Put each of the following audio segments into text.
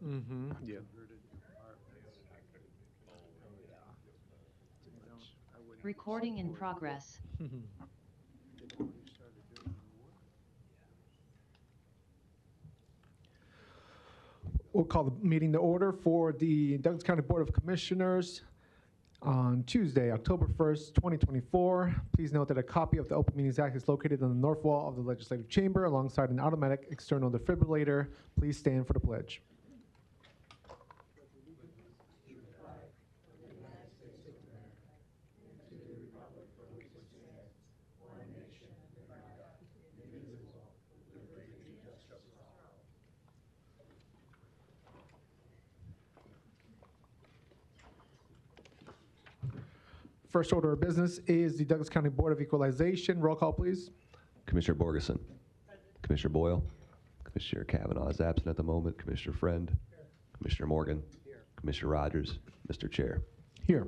Mm-hmm. Yeah. Recording in progress. We'll call the meeting to order for the Douglas County Board of Commissioners on Tuesday, October 1st, 2024. Please note that a copy of the Open Meetings Act is located on the north wall of the Legislative Chamber alongside an automatic external defibrillator. Please stand for the pledge. First order of business is the Douglas County Board of Equalization. Roll call, please. Commissioner Borgeson. Commissioner Boyle. Commissioner Kavanaugh is absent at the moment. Commissioner Friend. Commissioner Morgan. Commissioner Rogers. Mr. Chair. Here.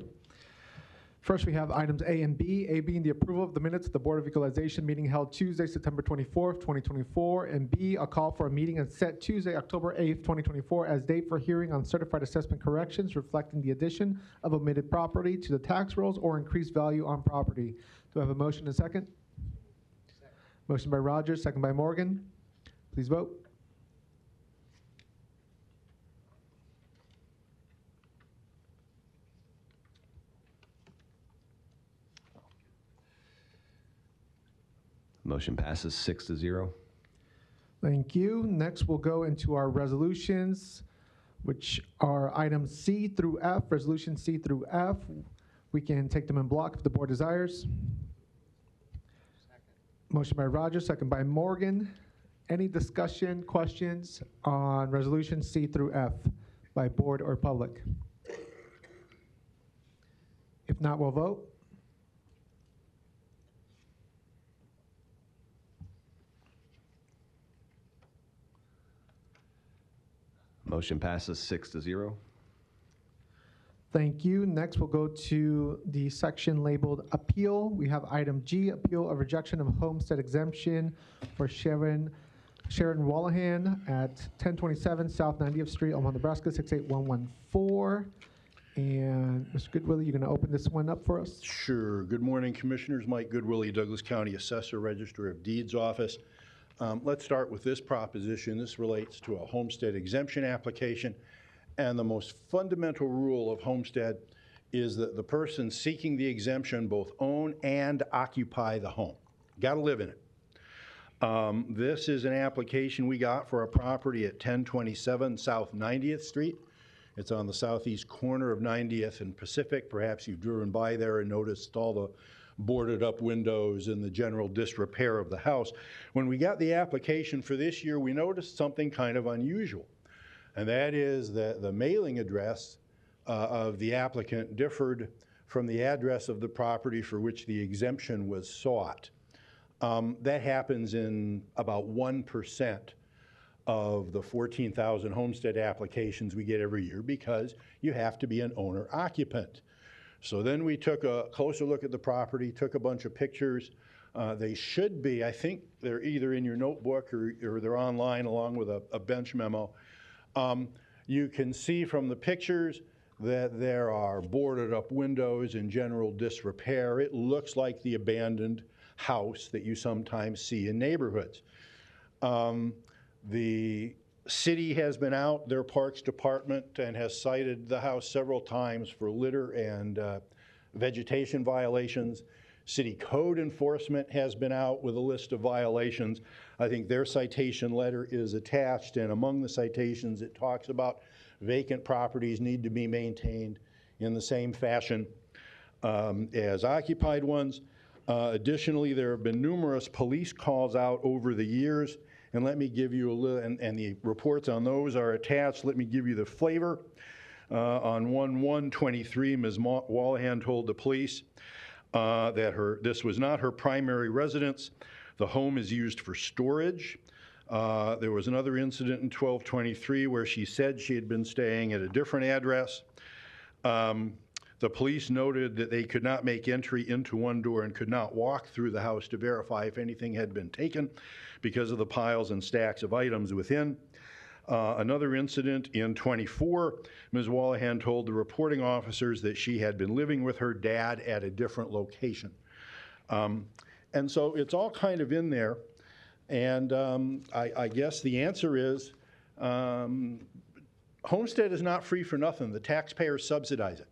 First, we have items A and B. A being the approval of the minutes of the Board of Equalization meeting held Tuesday, September 24th, 2024. And B, a call for a meeting and set Tuesday, October 8th, 2024 as date for hearing on certified assessment corrections reflecting the addition of omitted property to the tax rolls or increased value on property. Do I have a motion and a second? Motion by Rogers, second by Morgan. Please vote. Motion passes 6-0. Thank you. Next, we'll go into our resolutions, which are items C through F, resolution C through F. We can take them in block if the board desires. Motion by Rogers, second by Morgan. Any discussion, questions on resolution C through F by board or public? If not, we'll vote. Motion passes 6-0. Thank you. Next, we'll go to the section labeled appeal. We have item G, appeal of rejection of homestead exemption for Sharon Wallahan at 1027 South 90th Street, Omaha, Nebraska, 68114. And Mr. Goodwillie, you're going to open this one up for us? Sure. Good morning, Commissioners. Mike Goodwillie, Douglas County Assessor, Register of Deeds Office. Let's start with this proposition. This relates to a homestead exemption application. And the most fundamental rule of homestead is that the person seeking the exemption both own and occupy the home. Got to live in it. This is an application we got for a property at 1027 South 90th Street. It's on the southeast corner of 90th and Pacific. Perhaps you've driven by there and noticed all the boarded up windows and the general disrepair of the house. When we got the application for this year, we noticed something kind of unusual. And that is that the mailing address of the applicant differed from the address of the property for which the exemption was sought. That happens in about 1% of the 14,000 homestead applications we get every year because you have to be an owner-occupant. So then we took a closer look at the property, took a bunch of pictures. They should be, I think they're either in your notebook or they're online along with a bench memo. You can see from the pictures that there are boarded up windows in general disrepair. It looks like the abandoned house that you sometimes see in neighborhoods. The city has been out, their parks department, and has cited the house several times for litter and vegetation violations. City code enforcement has been out with a list of violations. I think their citation letter is attached, and among the citations it talks about vacant properties need to be maintained in the same fashion as occupied ones. Additionally, there have been numerous police calls out over the years, and let me give you a little, and the reports on those are attached. Let me give you the flavor. On 1/1/23, Ms. Wallahan told the police that this was not her primary residence. The home is used for storage. There was another incident in 12/23 where she said she had been staying at a different address. The police noted that they could not make entry into one door and could not walk through the house to verify if anything had been taken because of the piles and stacks of items within. Another incident in '24, Ms. Wallahan told the reporting officers that she had been living with her dad at a different location. And so it's all kind of in there. And I guess the answer is homestead is not free for nothing. The taxpayers subsidize it.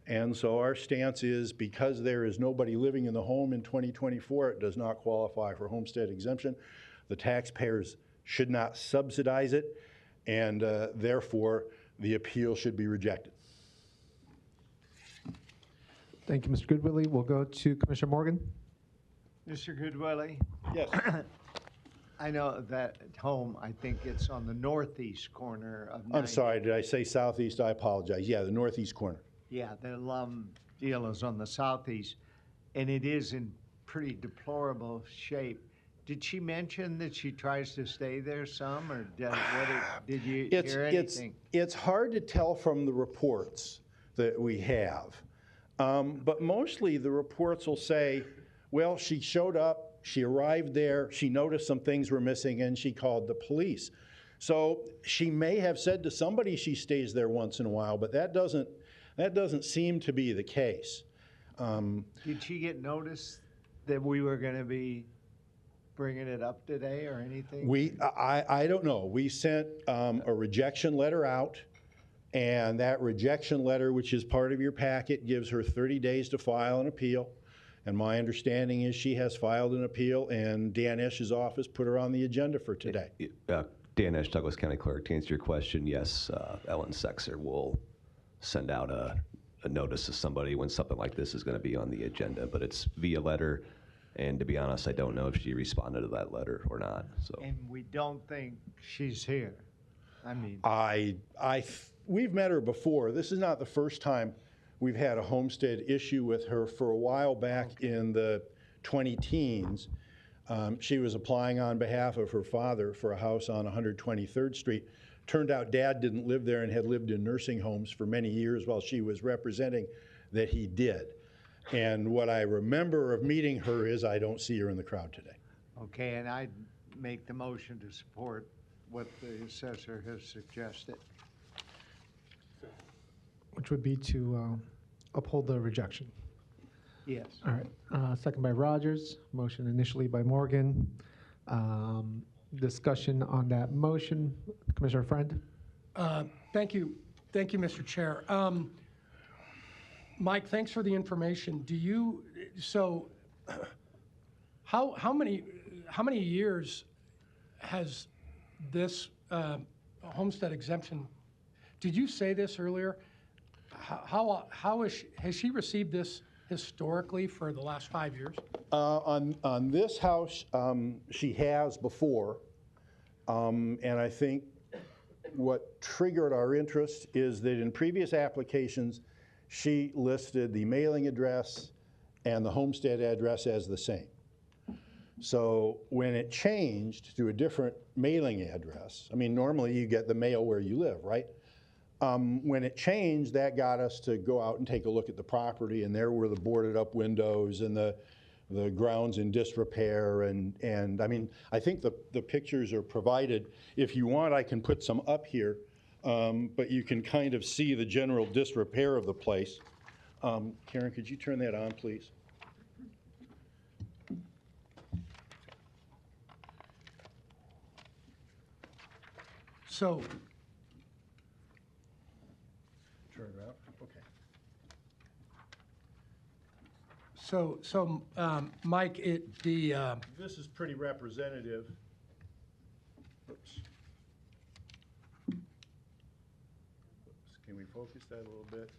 And so our stance is because there is nobody living in the home in 2024, it does not qualify for homestead exemption. The taxpayers should not subsidize it, and therefore the appeal should be rejected. Thank you, Mr. Goodwillie. We'll go to Commissioner Morgan. Mr. Goodwillie, Yes. I know that home, I think it's on the northeast corner of 90. I'm sorry, did I say southeast? I apologize. Yeah, the northeast corner. Yeah, the deal is on the southeast, and it is in pretty deplorable shape. Did she mention that she tries to stay there some, or did you hear anything? It's hard to tell from the reports that we have, but mostly the reports will say, well, she showed up, she arrived there, she noticed some things were missing, and she called the police. So she may have said to somebody she stays there once in a while, but that doesn't seem to be the case. Did she get notice that we were going to be bringing it up today or anything? I don't know. We sent a rejection letter out, and that rejection letter, which is part of your packet, gives her 30 days to file an appeal. And my understanding is she has filed an appeal, and Dan Esch's office put her on the agenda for today. Dan Esch, Douglas County Clerk, to answer your question, yes, Ellen Sexer will send out a notice to somebody when something like this is going to be on the agenda, but it's via letter, and to be honest, I don't know if she responded to that letter or not. So. And we don't think she's here. I mean, we've met her before. This is not the first time we've had a homestead issue with her. For a while back in the 20-teens, she was applying on behalf of her father for a house on 123rd Street. Turned out Dad didn't live there and had lived in nursing homes for many years while she was representing that he did. And what I remember of meeting her is I don't see her in the crowd today. okay, and I'd make the motion to support what the assessor has suggested. Which would be to uphold the rejection. Yes. All right. Second by Rogers. Motion initially by Morgan. Discussion on that motion. Commissioner Friend. Thank you, Mr. Chair. Mike, thanks for the information. How many years has this homestead exemption? Did you say this earlier? Has she received this historically for the last 5 years? On this house, she has before, and I think what triggered our interest is that in previous applications, she listed the mailing address and the homestead address as the same. So when it changed to a different mailing address, I mean, normally you get the mail where you live, right? When it changed, that got us to go out and take a look at the property, and there were the boarded up windows and the grounds in disrepair, and I mean, I think the pictures are provided. If you want, I can put some up here, but you can kind of see the general disrepair of the place. Karen, could you turn that on, please? So, Turn it around. Okay. Mike, This is pretty representative. Oops. Can we focus that a little bit?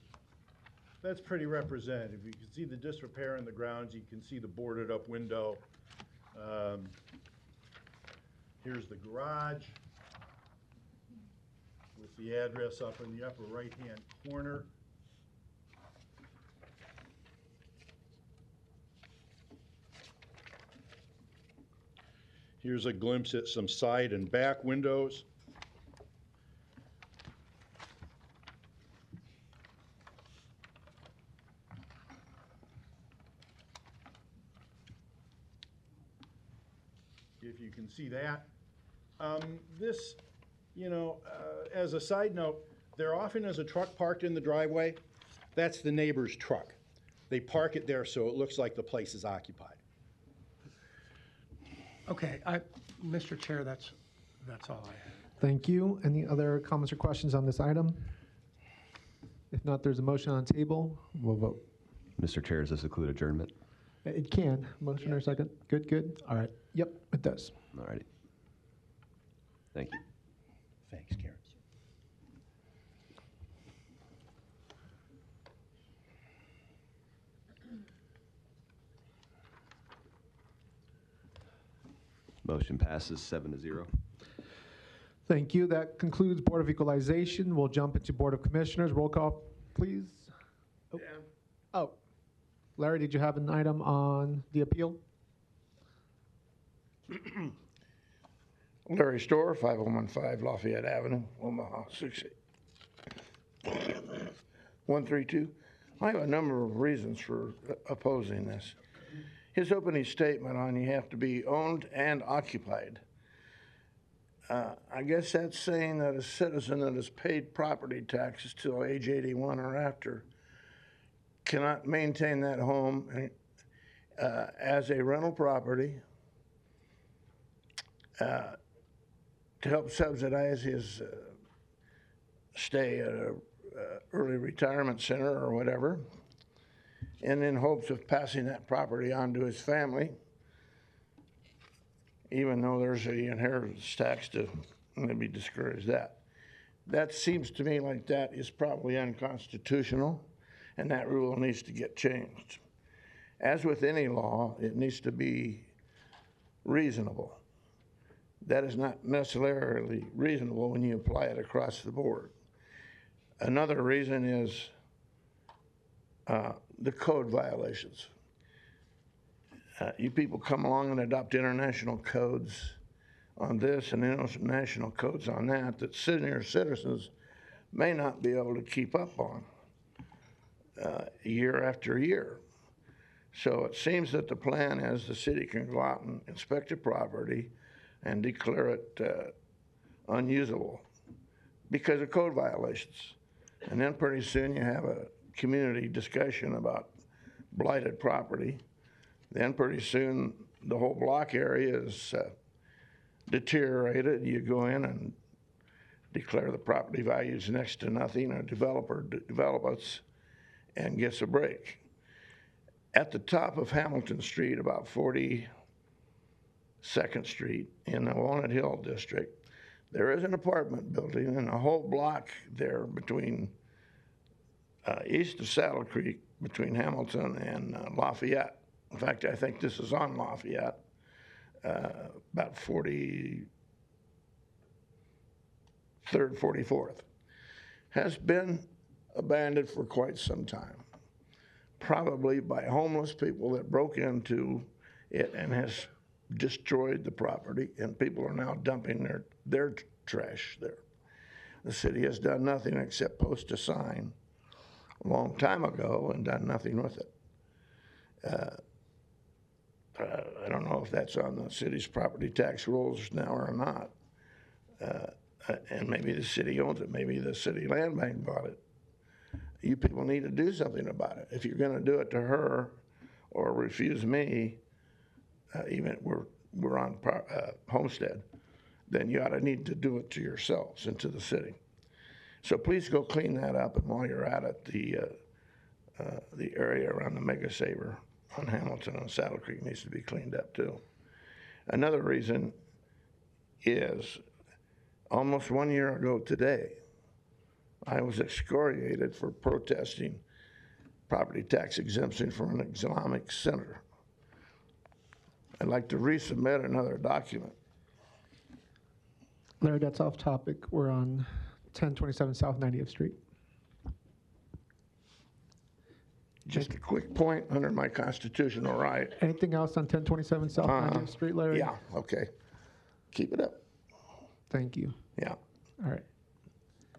That's pretty representative. You can see the disrepair in the grounds. You can see the boarded up window. Here's the garage with the address up in the upper right-hand corner. Here's a glimpse at some side and back windows. If you can see that. This, As a side note, there often is a truck parked in the driveway. That's the neighbor's truck. They park it there so it looks like the place is occupied. Okay, Mr. Chair, that's all I have. Thank you. Any other comments or questions on this item? If not, there's a motion on the table. We'll vote. Mr. Chair, does this include adjournment? It can. Motion or second? Good, good. All right. Yep, it does. All righty. Thank you. Thanks, Karen. Motion passes 7-0. Thank you. That concludes Board of Equalization. We'll jump into Board of Commissioners. Roll call, please. Oh, Larry, did you have an item on the appeal? Larry Storr, 5015 Lafayette Avenue, Omaha, 68132. I have a number of reasons for opposing this. His opening statement on you have to be owned and occupied. I guess that's saying that a citizen that has paid property taxes till age 81 or after cannot maintain that home as a rental property to help subsidize his stay at a early retirement center or whatever, and in hopes of passing that property on to his family, even though there's an inheritance tax to maybe discourage that. That seems to me like that is probably unconstitutional, and that rule needs to get changed. As with any law, it needs to be reasonable. That is not necessarily reasonable when you apply it across the board. Another reason is the code violations. You people come along and adopt international codes on this and international codes on that senior citizens may not be able to keep up on year after year. So it seems that the plan is the city can go out and inspect a property and declare it unusable because of code violations. And then pretty soon you have a community discussion about blighted property. Then pretty soon the whole block area is deteriorated. You go in and declare the property values next to nothing, or developer develops and gets a break. At the top of Hamilton Street, about 42nd Street in the Walnut Hill district, there is an apartment building, and a whole block there between east of Saddle Creek, between Hamilton and Lafayette. In fact, I think this is on Lafayette, about 43rd, 44th, has been abandoned for quite some time, probably by homeless people that broke into it and has destroyed the property, and people are now dumping their trash there. The city has done nothing except post a sign a long time ago and done nothing with it. I don't know if that's on the city's property tax rolls now or not. And maybe the city owns it. Maybe the city land bank bought it. You people need to do something about it. If you're going to do it to her or refuse me, even we're on homestead, then you ought to need to do it to yourselves and to the city. So please go clean that up. And while you're at it, the area around the Mega Saver on Hamilton and Saddle Creek needs to be cleaned up too. Another reason is almost 1 year ago today, I was excoriated for protesting property tax exemption for an Islamic center. I'd like to resubmit another document. Larry, that's off topic. We're on 1027 South 90th Street. Just a quick point under my constitutional right. Anything else on 1027 South 90th Street, Larry? Yeah, okay. Keep it up. Thank you. Yeah. All right.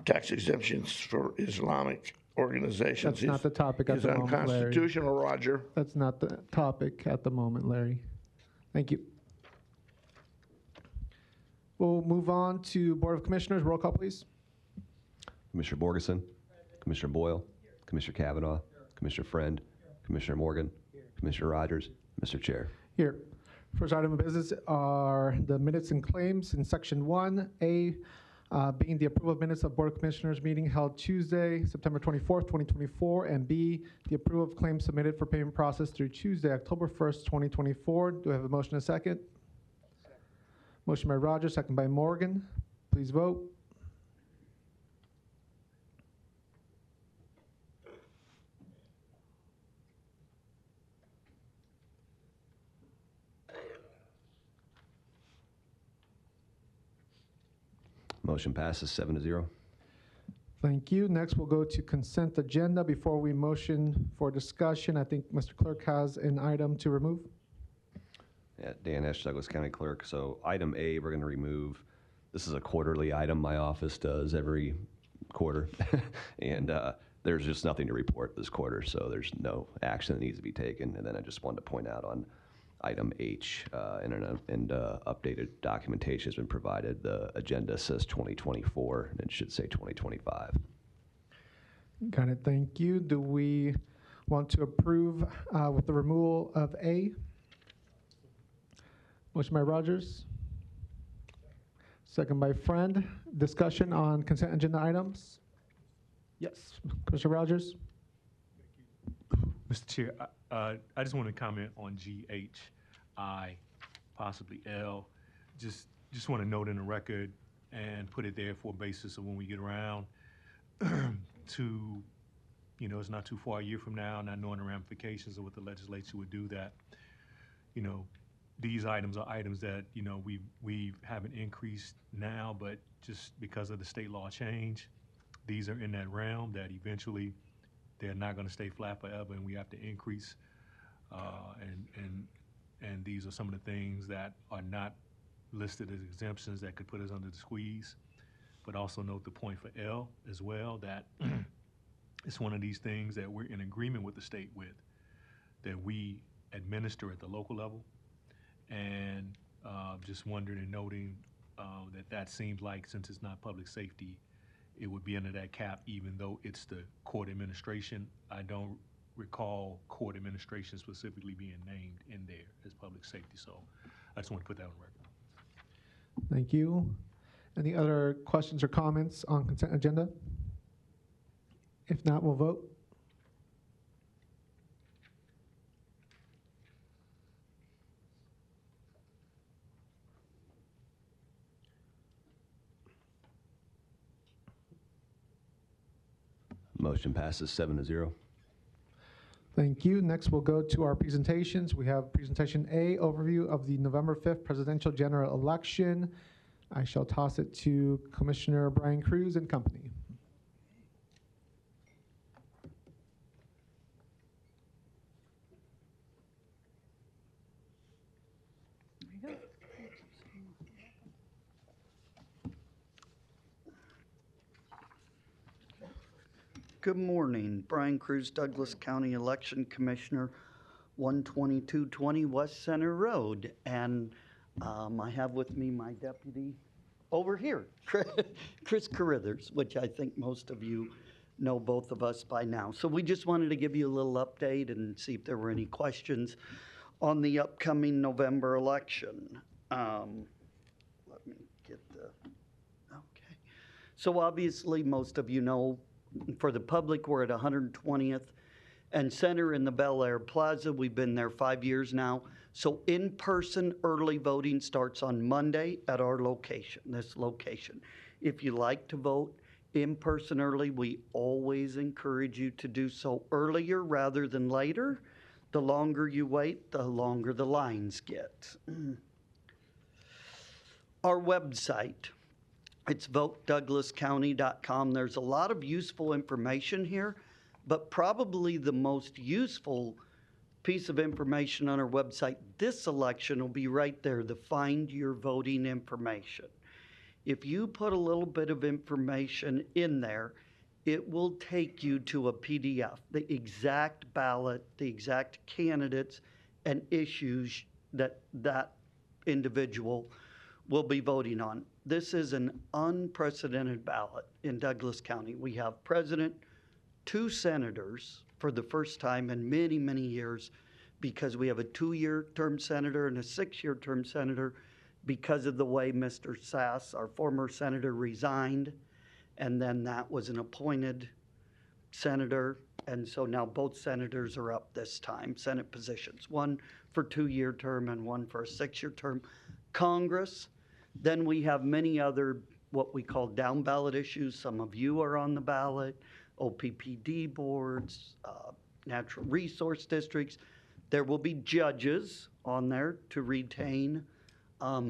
Tax exemptions for Islamic organizations. That's not the topic at is the moment, Larry. unconstitutional, Roger. That's not the topic at the moment, Larry. Thank you. We'll move on to Board of Commissioners. Roll call, please. Commissioner Borgeson, Commissioner Boyle, Commissioner Kavanaugh, Commissioner Friend, Commissioner Morgan, Commissioner Rogers, Mr. Chair. Here. First item of business are the minutes and claims in Section 1A, being the approval of minutes of Board of Commissioners meeting held Tuesday, September 24th, 2024, and B, the approval of claims submitted for payment process through Tuesday, October 1st, 2024. Do I have a motion and a second? Motion by Rogers, second by Morgan. Please vote. Motion passes 7-0. Thank you. Next, we'll go to consent agenda. Before we motion for discussion, I think Mr. Clerk has an item to remove. Yeah, Dan Esch, Douglas County Clerk. So item A, we're going to remove. This is a quarterly item my office does every quarter. And there's just nothing to report this quarter, so there's no action that needs to be taken. And then I just wanted to point out on item H, and updated documentation has been provided. The agenda says 2024, and it should say 2025. Got it. Thank you. Do we want to approve with the removal of A? Motion by Rogers. Second by Friend. Discussion on consent agenda items? Yes. Commissioner Rogers? Mr. Chair, I just want to comment on G, H, I, possibly L. Just want to note in the record and put it there for a basis of when we get around to, it's not too far a year from now, not knowing the ramifications of what the legislature would do, that, these items are items that, we haven't increased now, but just because of the state law change, these are in that realm that eventually they're not going to stay flat forever, and we have to increase. And these are some of the things that are not listed as exemptions that could put us under the squeeze. But also note the point for L as well, that it's one of these things that we're in agreement with the state with, that we administer at the local level. And just wondering and noting that seems like, since it's not public safety, it would be under that cap, even though it's the court administration. I don't recall court administration specifically being named in there as public safety. So I just want to put that on record. Thank you. Any other questions or comments on consent agenda? If not, we'll vote. Motion passes 7-0. Thank you. Next, we'll go to our presentations. We have presentation A, overview of the November 5th presidential general election. I shall toss it to Commissioner Brian Cruz and company. Good morning. Brian Cruz, Douglas County Election Commissioner, 12220 West Center Road. And I have with me my deputy over here, Chris Carithers, which I think most of you know both of us by now. So we just wanted to give you a little update and see if there were any questions on the upcoming November election. Let me get the, okay. So obviously most of you know, for the public, we're at 120th and Center in the Bel Air Plaza. We've been there 5 years now. So in-person early voting starts on Monday at our location, this location. If you like to vote in-person early, we always encourage you to do so earlier rather than later. The longer you wait, the longer the lines get. Our website. It's votedouglascounty.com. There's a lot of useful information here, but probably the most useful piece of information on our website this election will be right there, the Find Your Voting Information. If you put a little bit of information in there, it will take you to a PDF, the exact ballot, the exact candidates and issues that that individual we'll be voting on. This is an unprecedented ballot in Douglas County. We have president, 2 senators for the first time in many, many years, because we have a 2-year term senator and a 6-year term senator because of the way Mr. Sass, our former senator, resigned. And then that was an appointed senator. And so now both senators are up this time, Senate positions, one for 2-year term and one for a 6-year term. Congress, then we have many other what we call down ballot issues. Some of you are on the ballot, OPPD boards, natural resource districts. There will be judges on there to retain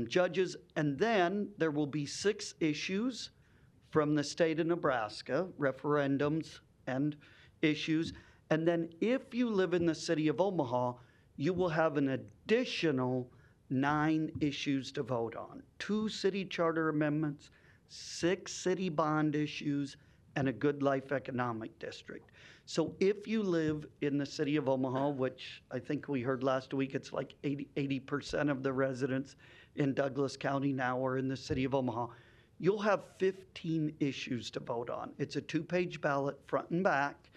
judges. And then there will be 6 issues from the state of Nebraska, referendums and issues. And then if you live in the city of Omaha, you will have an additional 9 issues to vote on. 2 city charter amendments, 6 city bond issues, and a good life economic district. So if you live in the city of Omaha, which I think we heard last week, it's like 80% of the residents in Douglas County now are in the city of Omaha, you'll have 15 issues to vote on. It's a 2-page ballot, front and back,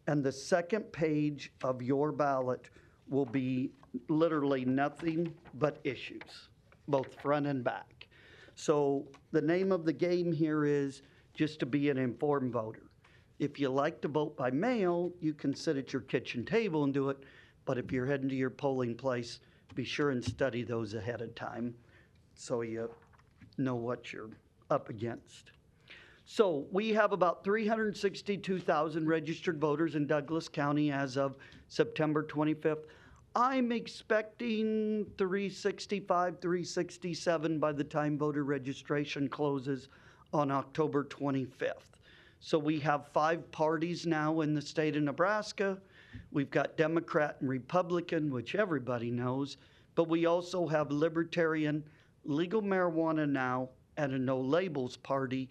and the second page of your ballot will be literally nothing but issues, both front and back. So the name of the game here is just to be an informed voter. If you like to vote by mail, you can sit at your kitchen table and do it, but if you're heading to your polling place, be sure and study those ahead of time so you know what you're up against. So we have about 362,000 registered voters in Douglas County as of September 25th. I'm expecting 365, 367 by the time voter registration closes on October 25th. So we have 5 parties now in the state of Nebraska. We've got Democrat and Republican, which everybody knows, but we also have Libertarian, legal marijuana now, and a no labels party,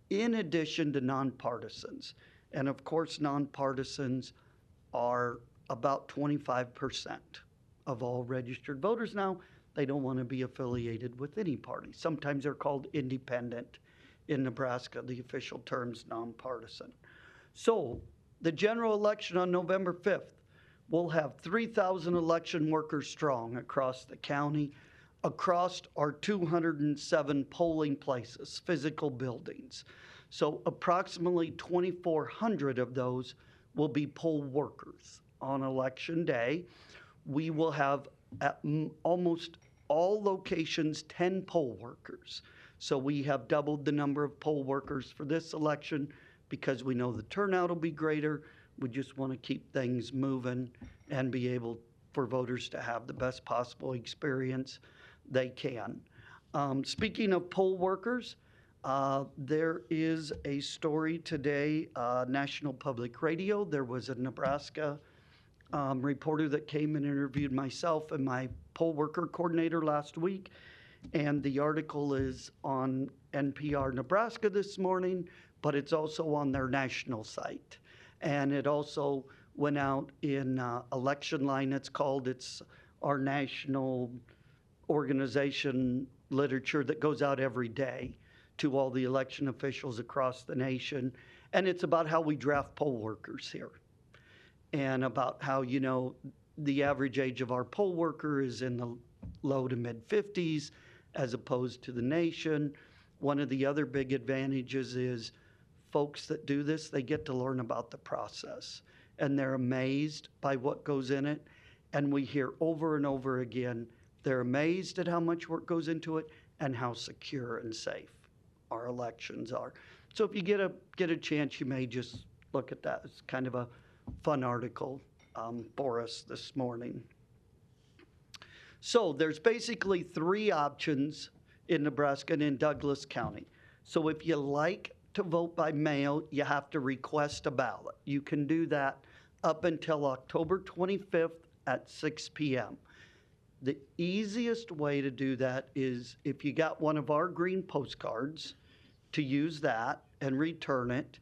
in addition to nonpartisans. And of course, nonpartisans are about 25% of all registered voters now. They don't want to be affiliated with any party. Sometimes they're called independent in Nebraska. The official term's nonpartisan. So the general election on November 5th, we'll have 3,000 election workers strong across the county, across our 207 polling places, physical buildings. So approximately 2,400 of those will be poll workers. On election day, we will have at almost all locations 10 poll workers. So we have doubled the number of poll workers for this election because we know the turnout will be greater. We just want to keep things moving and be able for voters to have the best possible experience they can. Speaking of poll workers, there is a story today, National Public Radio. There was a Nebraska reporter that came and interviewed myself and my poll worker coordinator last week. And the article is on NPR Nebraska this morning, but it's also on their national site. And it also went out in Election Line, it's called. It's our national organization literature that goes out every day to all the election officials across the nation. And it's about how we draft poll workers here. And about how, you know, the average age of our poll worker is in the low to mid 50s as opposed to the nation. One of the other big advantages is folks that do this, they get to learn about the process and they're amazed by what goes in it. And we hear over and over again, they're amazed at how much work goes into it and how secure and safe our elections are. So if you get a chance, you may just look at that. It's kind of a fun article for us this morning. So there's basically 3 options in Nebraska and in Douglas County. So if you like to vote by mail, you have to request a ballot. You can do that up until October 25th at 6 p.m. The easiest way to do that is if you got one of our green postcards, to use that and return it.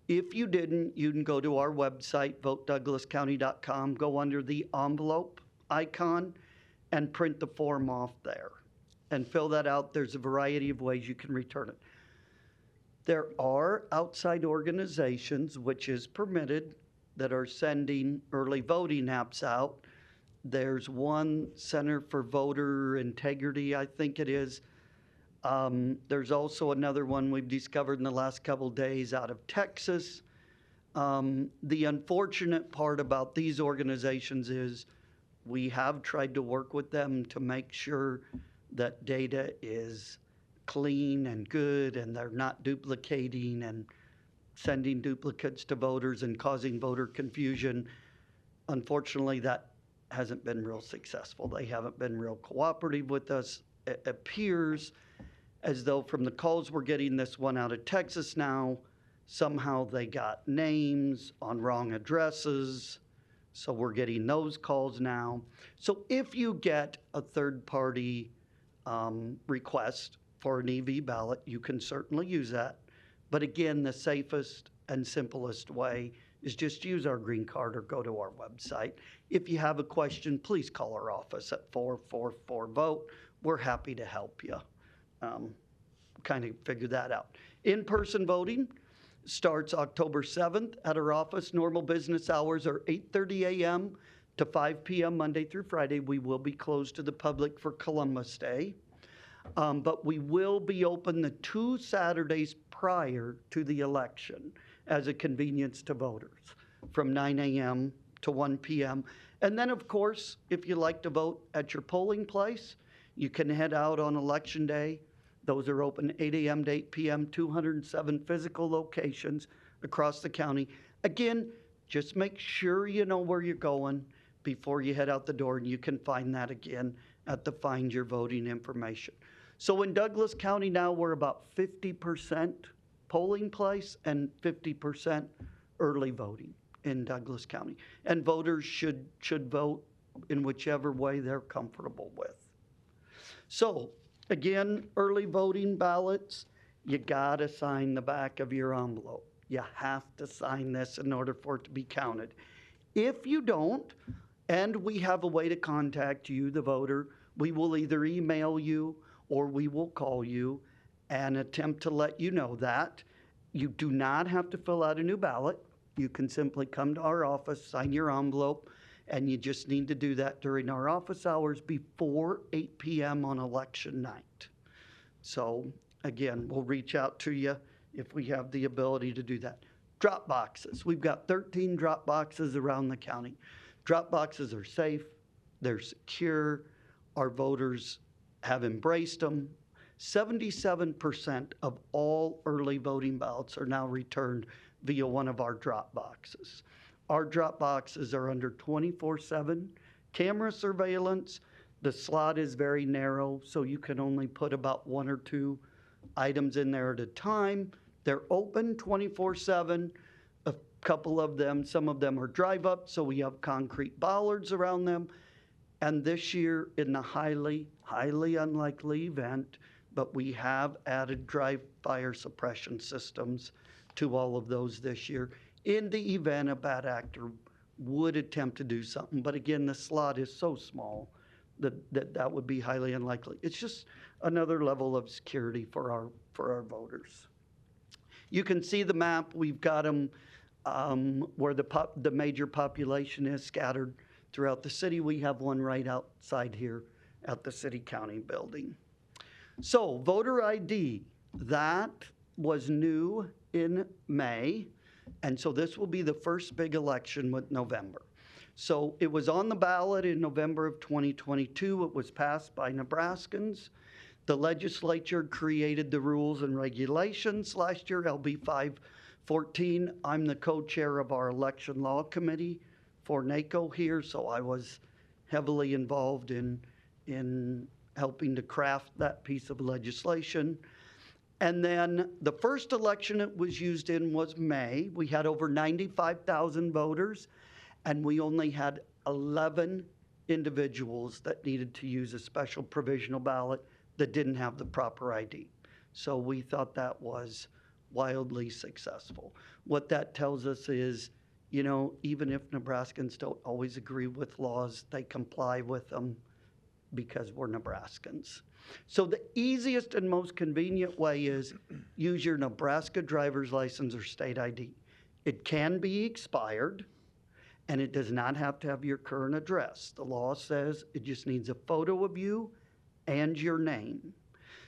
If you didn't, you can go to our website, votedouglascounty.com, go under the envelope icon and print the form off there. and fill that out. There's a variety of ways you can return it. There are outside organizations, which is permitted, that are sending early voting apps out. There's one, Center for Voter Integrity, I think it is. There's also another one we've discovered in the last couple days out of Texas. The unfortunate part about these organizations is we have tried to work with them to make sure that data is clean and good and they're not duplicating and sending duplicates to voters and causing voter confusion. Unfortunately, that hasn't been real successful. They haven't been real cooperative with us. It appears as though from the calls we're getting, this one out of Texas now, somehow they got names on wrong addresses. So we're getting those calls now. So if you get a third-party request for an EV ballot, you can certainly use that. But again, the safest and simplest way is just use our green card or go to our website. If you have a question, please call our office at 444-VOTE. We're happy to help you kind of figure that out. In-person voting starts October 7th at our office. Normal business hours are 8:30 a.m. to 5 p.m. Monday through Friday. We will be closed to the public for Columbus Day. But we will be open the 2 Saturdays prior to the election as a convenience to voters from 9 a.m. to 1 p.m. And then, of course, if you like to vote at your polling place, you can head out on Election Day. Those are open 8 a.m. to 8 p.m., 207 physical locations across the county. Again, just make sure you know where you're going before you head out the door, and you can find that again at the Find Your Voting Information. So in Douglas County now, we're about 50% polling place and 50% early voting in Douglas County. And voters should vote in whichever way they're comfortable with. So again, early voting ballots, you gotta sign the back of your envelope. You have to sign this in order for it to be counted. If you don't, and we have a way to contact you, the voter, we will either email you or we will call you and attempt to let you know that. You do not have to fill out a new ballot. You can simply come to our office, sign your envelope, and you just need to do that during our office hours before 8 p.m. on election night. So again, we'll reach out to you if we have the ability to do that. Drop boxes. We've got 13 drop boxes around the county. Drop boxes are safe, they're secure, our voters have embraced them. 77% of all early voting ballots are now returned via one of our drop boxes. Our drop boxes are under 24/7 camera surveillance. The slot is very narrow, so you can only put about 1 or 2 items in there at a time. They're open 24/7. A couple of them, some of them are drive-up, so we have concrete bollards around them. And this year, in the highly, highly unlikely event, but we have added dry fire suppression systems to all of those this year in the event a bad actor would attempt to do something. But again, the slot is so small that would be highly unlikely. It's just another level of security for our voters. You can see the map. We've got them where the major population is scattered throughout the city. We have one right outside here at the city county building. So voter ID, that was new in May. And so this will be the first big election with November. So it was on the ballot in November of 2022. It was passed by Nebraskans. The legislature created the rules and regulations last year, LB 514. I'm the co-chair of our election law committee for NACO here, so I was heavily involved in helping to craft that piece of legislation. And then the first election it was used in was May. We had over 95,000 voters, and we only had 11 individuals that needed to use a special provisional ballot that didn't have the proper ID. So we thought that was wildly successful. What that tells us is, you know, even if Nebraskans don't always agree with laws, they comply with them because we're Nebraskans. So the easiest and most convenient way is use your Nebraska driver's license or state ID. It can be expired, and it does not have to have your current address. The law says it just needs a photo of you and your name.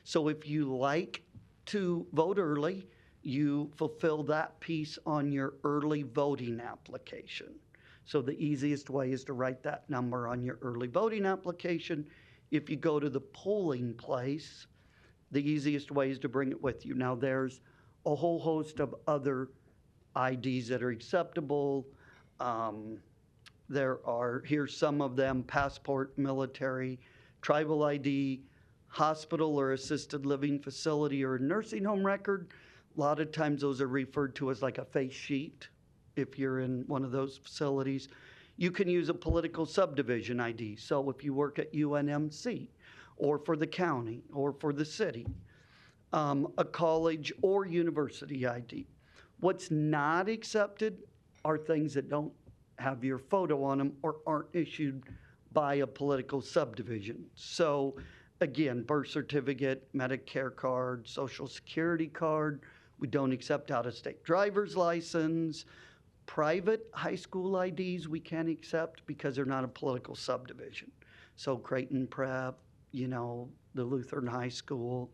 So if you like to vote early, you fulfill that piece on your early voting application. So the easiest way is to write that number on your early voting application. If you go to the polling place, the easiest way is to bring it with you. Now, there's a whole host of other IDs that are acceptable. Here's some of them: passport, military, tribal ID, hospital or assisted living facility or nursing home record. A lot of times those are referred to as like a face sheet if you're in one of those facilities. You can use a political subdivision ID. So if you work at UNMC or for the county or for the city, a college or university ID. What's not accepted are things that don't have your photo on them or aren't issued by a political subdivision. So again, birth certificate, Medicare card, Social Security card. We don't accept out-of-state driver's license. Private high school IDs we can accept because they're not a political subdivision. So Creighton Prep, the Lutheran High School.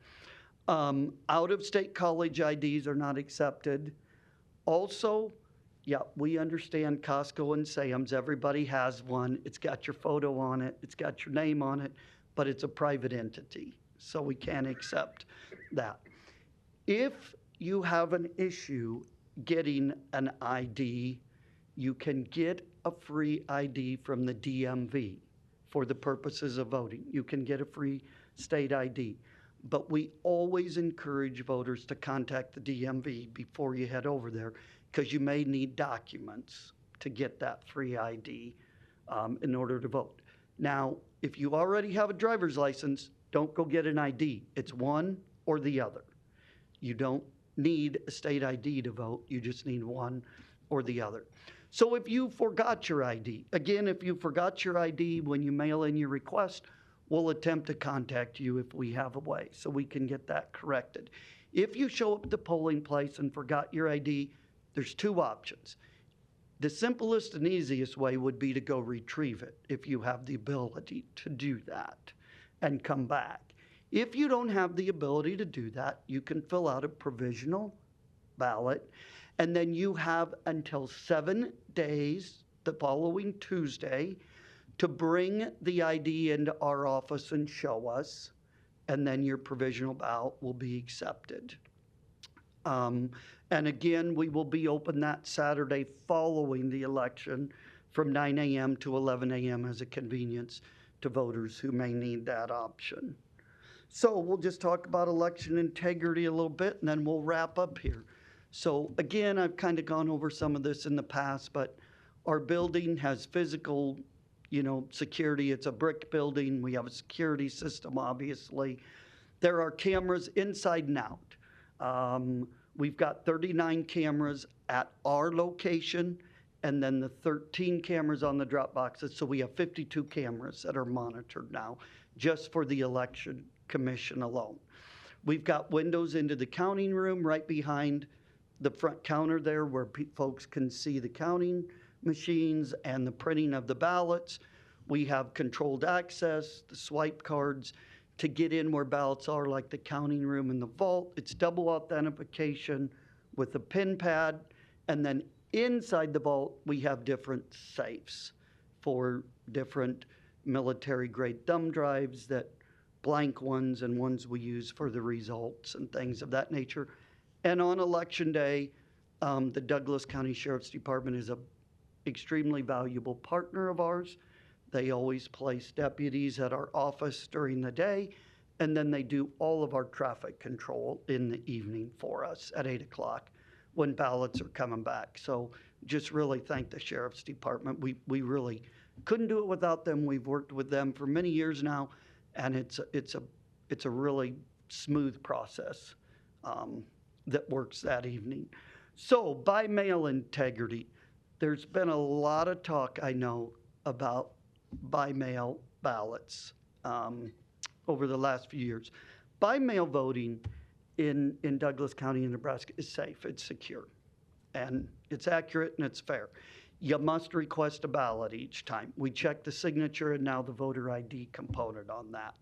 Out-of-state college IDs are not accepted. Also, we understand Costco and Sam's. Everybody has one. It's got your photo on it. It's got your name on it, but it's a private entity. So we can't accept that. If you have an issue getting an ID, you can get a free ID from the DMV for the purposes of voting. You can get a free state ID. But we always encourage voters to contact the DMV before you head over there, because you may need documents to get that free ID in order to vote. Now, if you already have a driver's license, don't go get an ID. It's one or the other. You don't need a state ID to vote. You just need one or the other. So if you forgot your ID, again, if you forgot your ID when you mail in your request, we'll attempt to contact you if we have a way so we can get that corrected. If you show up at the polling place and forgot your ID, there's two options. The simplest and easiest way would be to go retrieve it if you have the ability to do that and come back. If you don't have the ability to do that, you can fill out a provisional ballot, and then you have until 7 days, the following Tuesday, to bring the ID into our office and show us, and then your provisional ballot will be accepted. And again, we will be open that Saturday following the election from 9 a.m. to 11 a.m. as a convenience to voters who may need that option. So we'll just talk about election integrity a little bit, and then we'll wrap up here. So again, I've kind of gone over some of this in the past, but our building has physical, security. It's a brick building. We have a security system, obviously. There are cameras inside and out. We've got 39 cameras at our location, and then the 13 cameras on the drop boxes. So we have 52 cameras that are monitored now, just for the election commission alone. We've got windows into the counting room right behind the front counter there where folks can see the counting machines and the printing of the ballots. We have controlled access, the swipe cards to get in where ballots are, like the counting room and the vault. It's double authentication with a PIN pad. And then inside the vault, we have different safes for different military-grade thumb drives, that blank ones and ones we use for the results and things of that nature. And on Election Day, the Douglas County Sheriff's Department is an extremely valuable partner of ours. They always place deputies at our office during the day, and then they do all of our traffic control in the evening for us at 8 o'clock when ballots are coming back. So just really thank the Sheriff's Department. We really couldn't do it without them. We've worked with them for many years now, and it's a really smooth process that works that evening. So by mail integrity, there's been a lot of talk, I know, about by mail ballots over the last few years. By mail voting in Douglas County in Nebraska is safe, it's secure, and it's accurate and it's fair. You must request a ballot each time. We check the signature and now the voter ID component on that.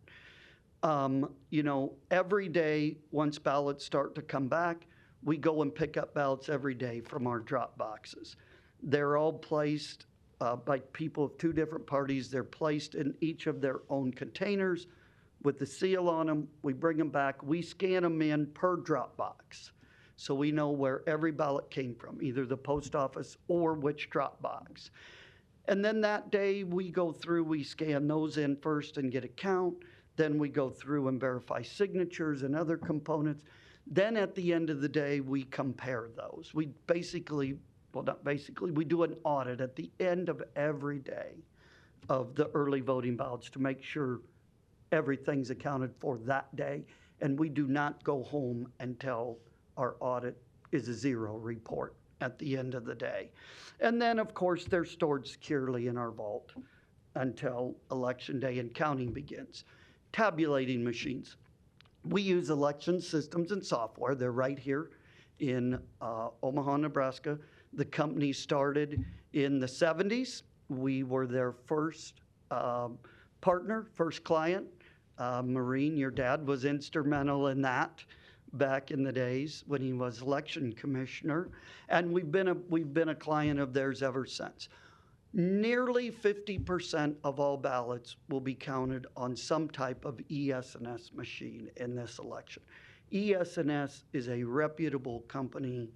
You know, every day, once ballots start to come back, we go and pick up ballots every day from our drop boxes. They're all placed by people of two different parties. They're placed in each of their own containers with the seal on them. We bring them back. We scan them in per drop box, so we know where every ballot came from, either the post office or which drop box. And then that day, we go through, we scan those in first and get a count. Then we go through and verify signatures and other components. Then at the end of the day, we compare those. We basically, well, not basically, we do an audit at the end of every day of the early voting ballots to make sure everything's accounted for that day. And we do not go home until our audit is a zero report at the end of the day. And then, of course, they're stored securely in our vault until Election Day and counting begins. Tabulating machines. We use election systems and software. They're right here in Omaha, Nebraska. The company started in the 70s. We were their first partner, first client. Maureen, your dad, was instrumental in that back in the days when he was election commissioner, and we've been a client of theirs ever since. Nearly 50% of all ballots will be counted on some type of ES&S machine in this election. ES&S is a reputable company.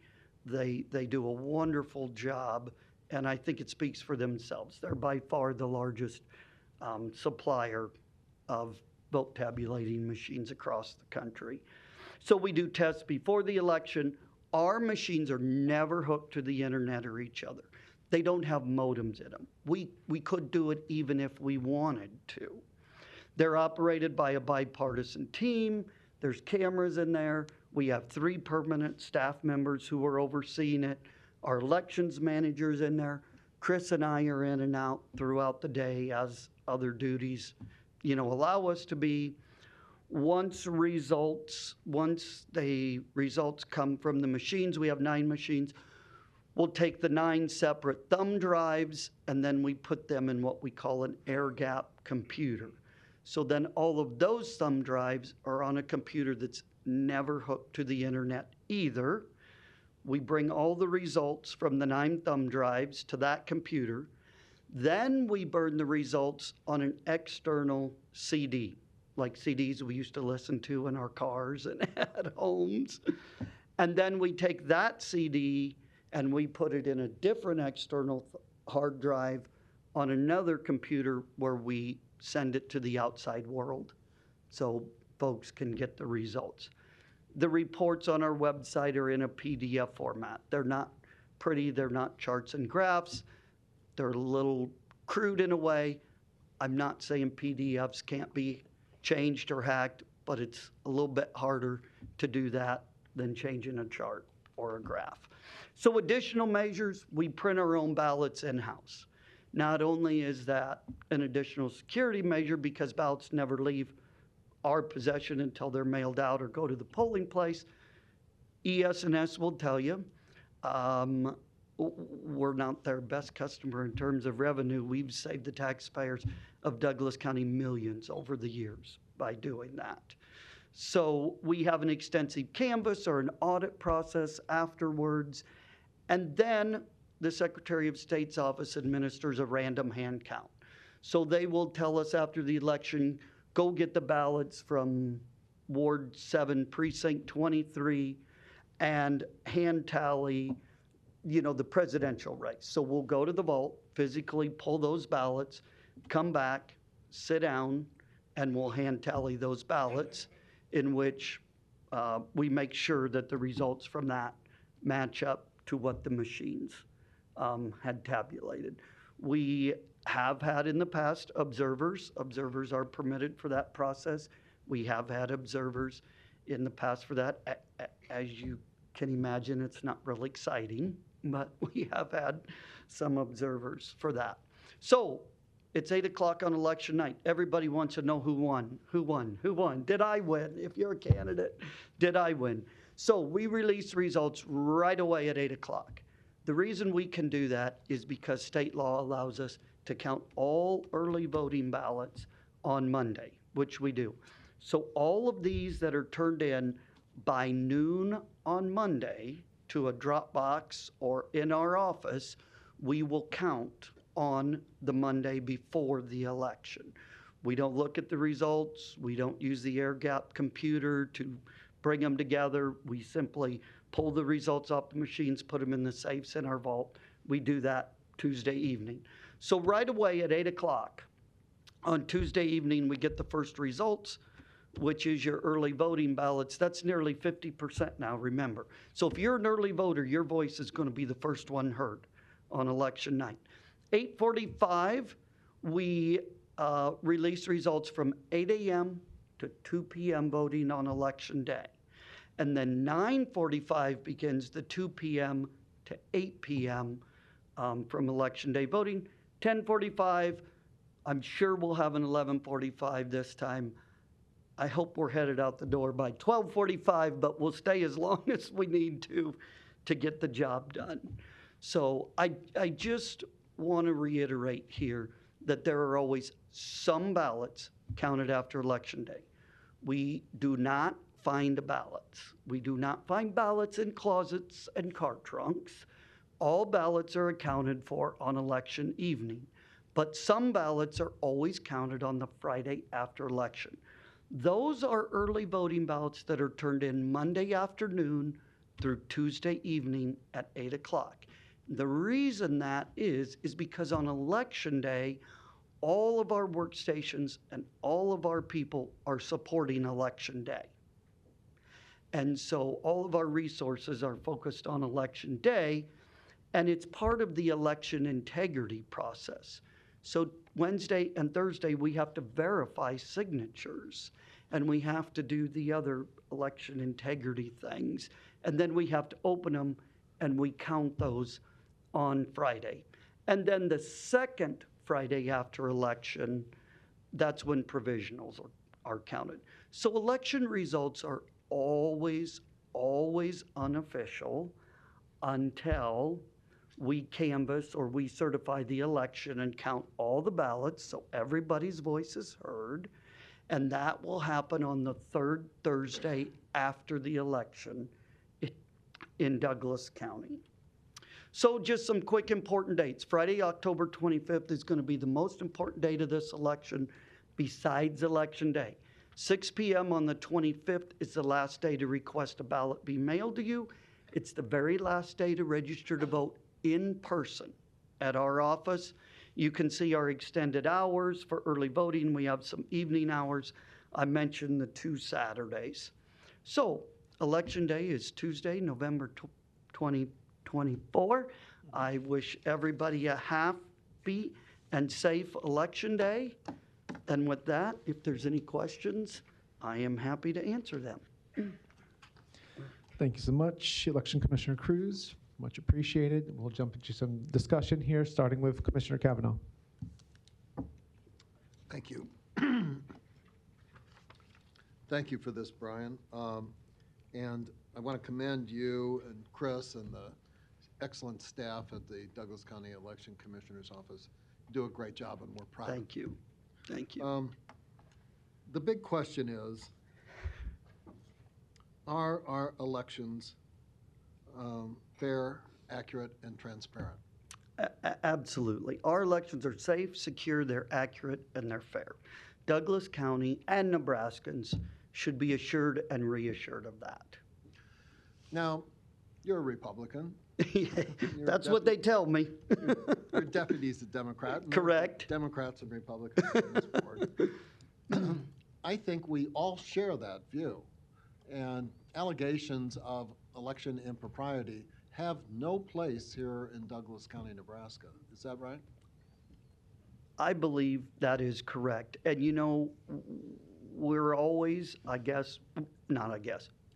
They do a wonderful job, and I think it speaks for themselves. They're by far the largest supplier of vote tabulating machines across the country. So we do tests before the election. Our machines are never hooked to the internet or each other. They don't have modems in them. We could do it even if we wanted to. They're operated by a bipartisan team. There's cameras in there. We have 3 permanent staff members who are overseeing it. Our elections manager's in there. Chris and I are in and out throughout the day as other duties, allow us to be. Once the results come from the machines, we have 9 machines. We'll take the 9 separate thumb drives and then we put them in what we call an air gap computer. So then all of those thumb drives are on a computer that's never hooked to the internet either. We bring all the results from the 9 thumb drives to that computer. Then we burn the results on an external CD, like CDs we used to listen to in our cars and at homes. And then we take that CD and we put it in a different external hard drive on another computer where we send it to the outside world so folks can get the results. The reports on our website are in a PDF format. They're not pretty, they're not charts and graphs. They're a little crude in a way. I'm not saying PDFs can't be changed or hacked, but it's a little bit harder to do that than changing a chart or a graph. So additional measures, we print our own ballots in-house. Not only is that an additional security measure because ballots never leave our possession until they're mailed out or go to the polling place, ES&S will tell you, we're not their best customer in terms of revenue. We've saved the taxpayers of Douglas County millions over the years by doing that. So we have an extensive canvass or an audit process afterwards. And then the Secretary of State's office administers a random hand count. So they will tell us after the election, go get the ballots from Ward 7, Precinct 23, and hand tally, the presidential race. So we'll go to the vault, physically pull those ballots, come back, sit down, and we'll hand tally those ballots in which we make sure that the results from that match up to what the machines had tabulated. We have had in the past observers. Observers are permitted for that process. We have had observers in the past for that. As you can imagine, it's not real exciting, but we have had some observers for that. So It's 8 o'clock on election night. Everybody wants to know who won, who won, who won. Did I win? If you're a candidate, did I win? So we release results right away at 8 o'clock. The reason we can do that is because state law allows us to count all early voting ballots on Monday, which we do. So all of these that are turned in by noon on Monday to a drop box or in our office, we will count on the Monday before the election. We don't look at the results. We don't use the air gap computer to bring them together. We simply pull the results off the machines, put them in the safes in our vault. We do that Tuesday evening. So right away at 8 o'clock on Tuesday evening, we get the first results, which is your early voting ballots. That's nearly 50% now, remember. So if you're an early voter, your voice is going to be the first one heard on election night. 8:45, we release results from 8 a.m. to 2 p.m. voting on election day. And then 9:45 begins the 2 p.m. to 8 p.m. From election day voting. 10:45, I'm sure we'll have an 11:45 this time. I hope we're headed out the door by 12:45, but we'll stay as long as we need to get the job done. So I just want to reiterate here that there are always some ballots counted after election day. We do not find ballots. We do not find ballots in closets and car trunks. All ballots are accounted for on election evening, but some ballots are always counted on the Friday after election. Those are early voting ballots that are turned in Monday afternoon through Tuesday evening at 8 o'clock. The reason that is because on election day, all of our workstations and all of our people are supporting election day. And so all of our resources are focused on election day, and it's part of the election integrity process. So Wednesday and Thursday, we have to verify signatures, and we have to do the other election integrity things. And then we have to open them, and we count those on Friday. And then the second Friday after election, that's when provisionals are counted. So election results are always unofficial until we canvass or we certify the election and count all the ballots so everybody's voice is heard. And that will happen on the third Thursday after the election in Douglas County. So just some quick important dates. Friday, October 25th is going to be the most important date of this election besides Election Day. 6 p.m. on the 25th is the last day to request a ballot be mailed to you. It's the very last day to register to vote in person at our office. You can see our extended hours for early voting. We have some evening hours. I mentioned the 2 Saturdays. So Election Day is Tuesday, November 2024. I wish everybody a happy and safe Election Day. And with that, if there's any questions, I am happy to answer them. Thank you so much, Election Commissioner Cruz. Much appreciated. We'll jump into some discussion here, starting with Commissioner Kavanaugh. Thank you. Thank you for this, Brian. And I want to commend you and Chris and the excellent staff at the Douglas County Election Commissioner's Office. You do a great job, and we're proud. Thank you. Thank you. The big question is, are our elections fair, accurate, and transparent? Absolutely. Our elections are safe, secure, they're accurate, and they're fair. Douglas County and Nebraskans should be assured and reassured of that. Now, you're a Republican. That's what they tell me. Your deputy's a Democrat. Correct. Democrats and Republicans on this board. I think we all share that view. And allegations of election impropriety have no place here in Douglas County, Nebraska. Is that right? I believe that is correct. And you know, we're always,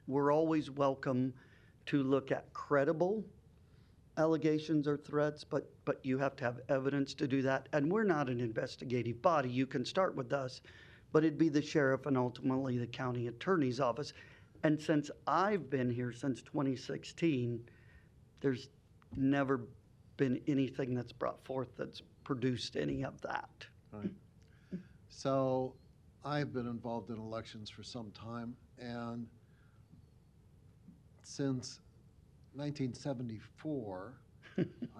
we're always welcome to look at credible allegations or threats, but you have to have evidence to do that. And we're not an investigative body. You can start with us, but it'd be the sheriff and ultimately the county attorney's office. And since I've been here since 2016, there's never been anything that's brought forth that's produced any of that. Right. So I've been involved in elections for some time, and since 1974,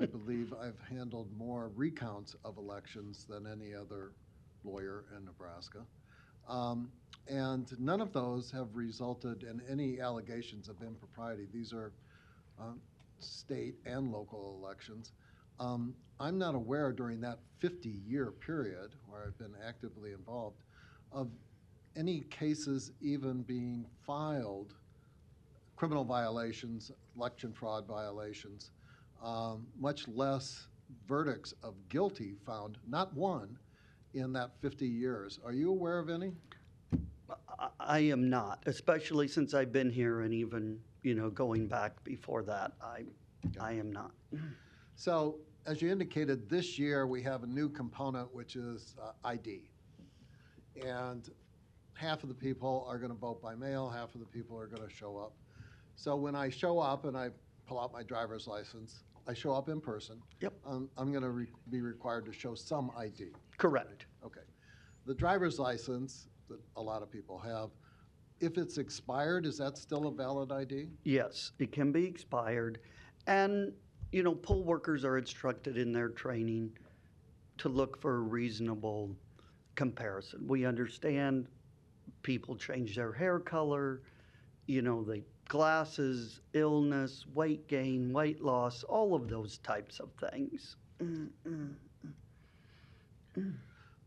I believe I've handled more recounts of elections than any other lawyer in Nebraska. And none of those have resulted in any allegations of impropriety. These are state and local elections. I'm not aware during that 50-year period where I've been actively involved of any cases even being filed, criminal violations, election fraud violations, much less verdicts of guilty found, not one, in that 50 years. Are you aware of any? I am not, especially since I've been here and even, going back before that, I am not. So, as you indicated, this year we have a new component, which is ID. And half of the people are going to vote by mail, half of the people are going to show up. So when I show up and I pull out my driver's license, I show up in person. Yep. I'm going to be required to show some ID. Correct. Okay. The driver's license that a lot of people have, if it's expired, is that still a valid ID? Yes, it can be expired. And, poll workers are instructed in their training to look for a reasonable comparison. We understand people change their hair color, the glasses, illness, weight gain, weight loss, all of those types of things.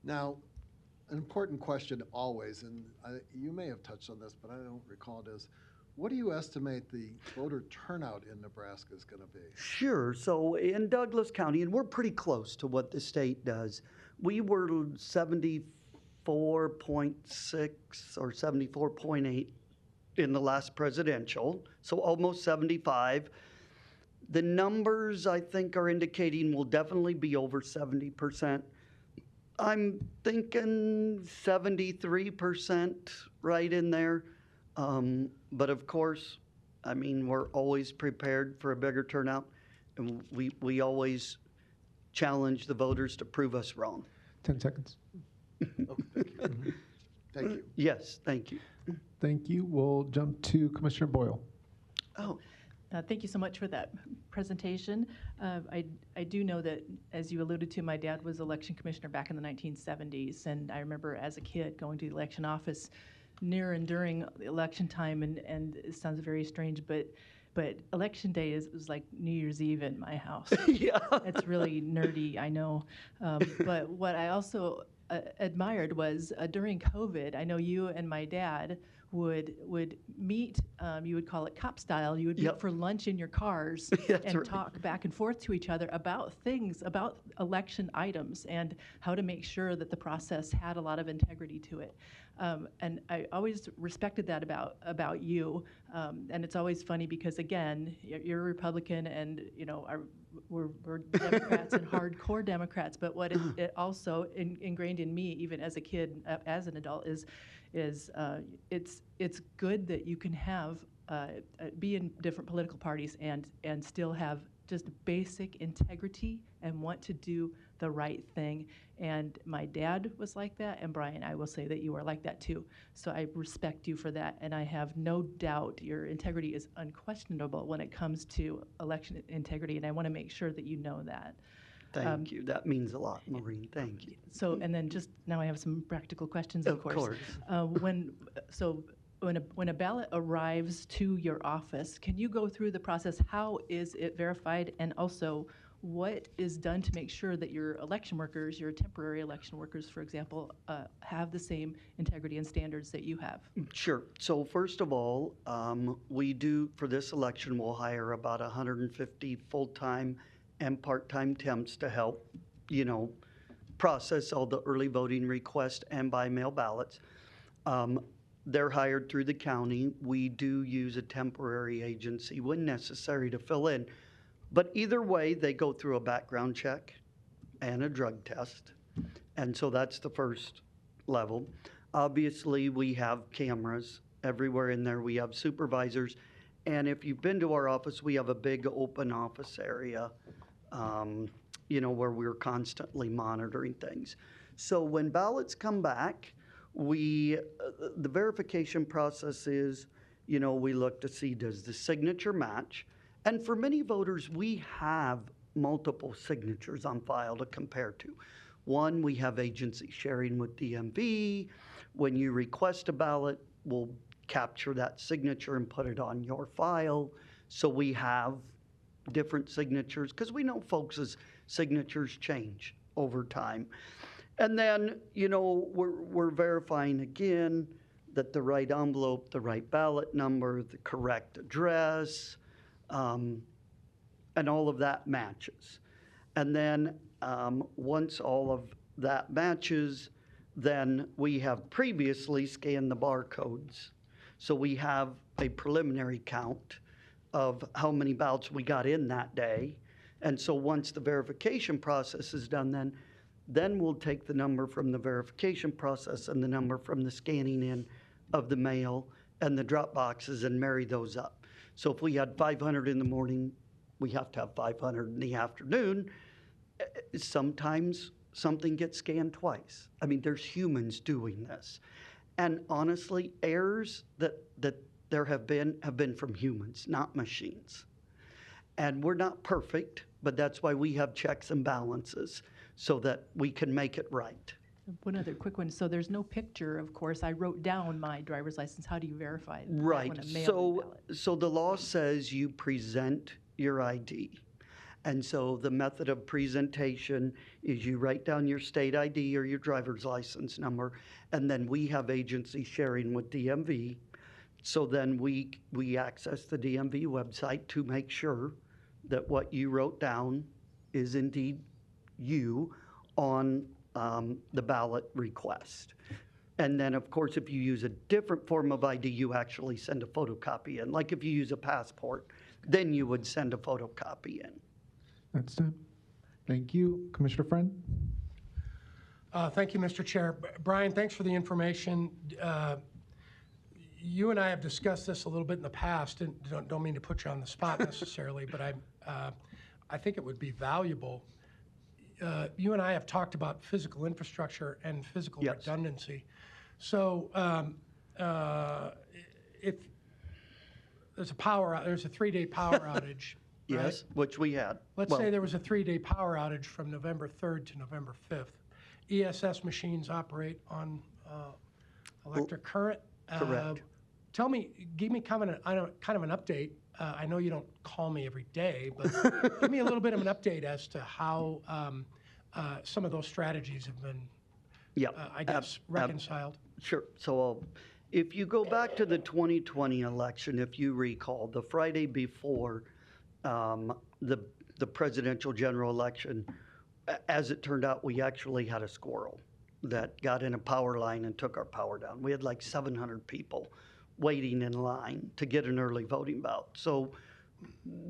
Now, an important question always, and you may have touched on this, but I don't recall it, is what do you estimate the voter turnout in Nebraska is going to be? Sure. So in Douglas County, and we're pretty close to what the state does, we were 74.6 or 74.8 in the last presidential, so almost 75. The numbers, I think, are indicating will definitely be over 70%. I'm thinking 73% right in there. But of course, we're always prepared for a bigger turnout, and we always challenge the voters to prove us wrong. 10 seconds. Oh, thank you. Thank you. Yes, thank you. Thank you. We'll jump to Commissioner Boyle. Oh, thank you so much for that presentation. I do know that, as you alluded to, my dad was election commissioner back in the 1970s, and I remember as a kid going to the election office near and during election time, and it sounds very strange, but election day was like New Year's Eve in my house. Yeah. It's really nerdy, I know. But what I also admired was during COVID, I know you and my dad would meet, you would call it cop style, you would meet for lunch in your cars and talk back and forth to each other about things, about election items and how to make sure that the process had a lot of integrity to it. And I always respected that about you. And it's always funny because, again, you're a Republican and, we're Democrats and hardcore Democrats. But what it also ingrained in me, even as a kid, as an adult, is it's good that you can have be in different political parties and still have just basic integrity and want to do the right thing. And my dad was like that, and Brian, I will say that you are like that too. So I respect you for that, and I have no doubt your integrity is unquestionable when it comes to election integrity, and I want to make sure that you know that. Thank you. That means a lot, Maureen. Thank you. So, and then just now I have some practical questions, of course. When a ballot arrives to your office, can you go through the process? How is it verified? And also, what is done to make sure that your election workers, your temporary election workers, for example, have the same integrity and standards that you have? Sure. So first of all, we do, for this election, we'll hire about 150 full-time and part-time temps to help, process all the early voting requests and by mail ballots. They're hired through the county. We do use a temporary agency when necessary to fill in. But either way, they go through a background check and a drug test. And so that's the first level. Obviously, we have cameras everywhere in there. We have supervisors. And if you've been to our office, we have a big open office area, where we're constantly monitoring things. So when ballots come back, the verification process is, we look to see, does the signature match? And for many voters, we have multiple signatures on file to compare to. One, we have agency sharing with DMV. When you request a ballot, we'll capture that signature and put it on your file. So we have different signatures because we know folks' signatures change over time. And then, we're verifying again that the right envelope, the right ballot number, the correct address, and all of that matches. And then once all of that matches, then we have previously scanned the barcodes. So we have a preliminary count of how many ballots we got in that day. And so once the verification process is done, then we'll take the number from the verification process and the number from the scanning in of the mail and the drop boxes and marry those up. So if we had 500 in the morning, we have to have 500 in the afternoon. Sometimes something gets scanned twice. I mean, there's humans doing this. And honestly, errors that there have been from humans, not machines. And we're not perfect, but that's why we have checks and balances so that we can make it right. One other quick one. So there's no picture, of course. I wrote down my driver's license. How do you verify that Right. when a mail-in ballot? So the law says you present your ID. And so the method of presentation is you write down your state ID or your driver's license number, and then we have agency sharing with DMV. So then we access the DMV website to make sure that what you wrote down is indeed you on the ballot request. And then, of course, if you use a different form of ID, you actually send a photocopy in. Like if you use a passport, then you would send a photocopy in. That's it. Thank you. Commissioner Friend? Thank you, Mr. Chair. Brian, thanks for the information. You and I have discussed this a little bit in the past, and don't mean to put you on the spot necessarily, but I think it would be valuable. You and I have talked about physical infrastructure and physical Yes. redundancy. So if there's a 3-day power outage. Yes, right? which we had. Let's say there was a 3-day power outage from November 3rd to November 5th. ESS machines operate on electric current. Correct. Give me kind of an update. I know you don't call me every day, but give me a little bit of an update as to how some of those strategies have been, reconciled. Sure. So if you go back to the 2020 election, if you recall, the Friday before the presidential general election, as it turned out, we actually had a squirrel that got in a power line and took our power down. We had like 700 people waiting in line to get an early voting ballot. So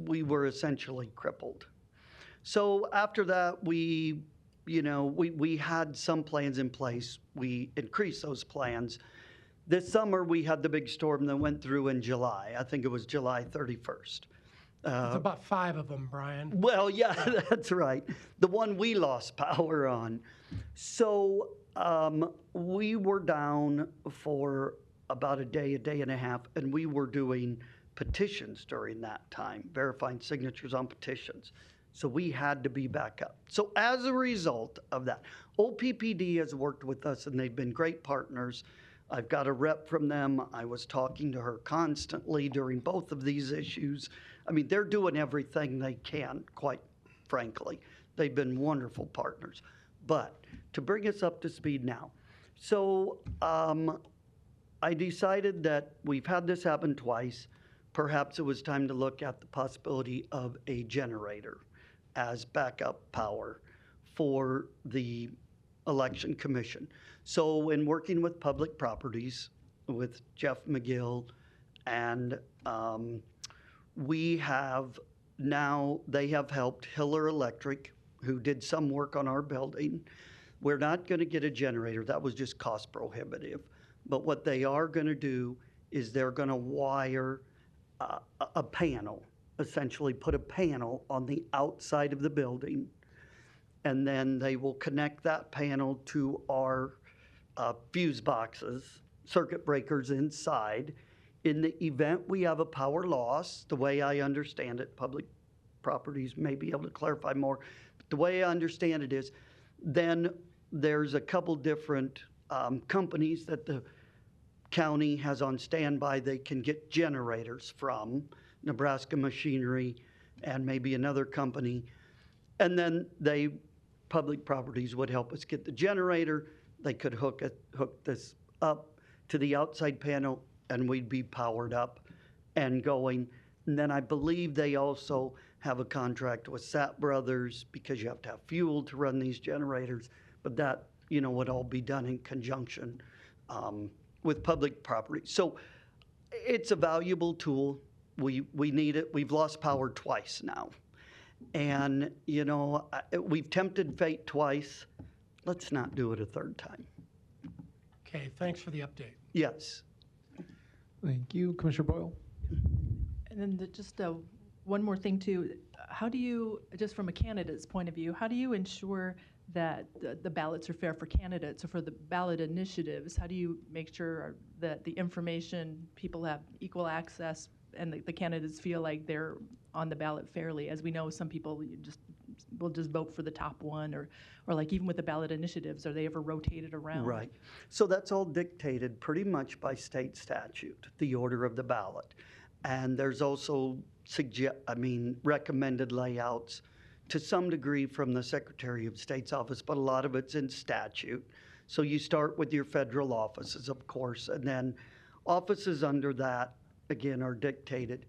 we were essentially crippled. So after that, we had some plans in place. We increased those plans. This summer, we had the big storm that went through in July. I think it was July 31st. There's about 5 of them, Brian. Well, yeah, that's right. The one we lost power on. So we were down for about a day and a half, and we were doing petitions during that time, verifying signatures on petitions. So we had to be back up. So as a result of that, OPPD has worked with us, and they've been great partners. I've got a rep from them. I was talking to her constantly during both of these issues. I mean, they're doing everything they can, quite frankly. They've been wonderful partners. But to bring us up to speed now, so I decided that we've had this happen twice. Perhaps it was time to look at the possibility of a generator as backup power for the Election Commission. So in working with public properties, with Jeff McGill, and we have now they have helped Hiller Electric, who did some work on our building. We're not going to get a generator. That was just cost prohibitive. But what they are going to do is they're going to wire a panel, essentially put a panel on the outside of the building, and then they will connect that panel to our fuse boxes, circuit breakers inside. In the event we have a power loss, the way I understand it, public properties may be able to clarify more, but the way I understand it is, then there's a couple different companies that the county has on standby they can get generators from, Nebraska Machinery and maybe another company. And then public properties would help us get the generator. They could hook this up to the outside panel and we'd be powered up and going. And then I believe they also have a contract with Sat Brothers because you have to have fuel to run these generators. But that, would all be done in conjunction with public property. So it's a valuable tool. We need it. We've lost power twice now. And, we've tempted fate twice. Let's not do it a third time. Okay, thanks for the update. Yes. Thank you. Commissioner Boyle? And then just one more thing too. How do you, just from a candidate's point of view, how do you ensure that the ballots are fair for candidates or for the ballot initiatives? How do you make sure that the information, people have equal access and the candidates feel like they're on the ballot fairly? As we know, some people will just vote for the top one, or like even with the ballot initiatives, are they ever rotated around? Right. So that's all dictated pretty much by state statute, the order of the ballot. And there's also recommended layouts to some degree from the Secretary of State's office, but a lot of it's in statute. So you start with your federal offices, of course, and then offices under that, again, are dictated.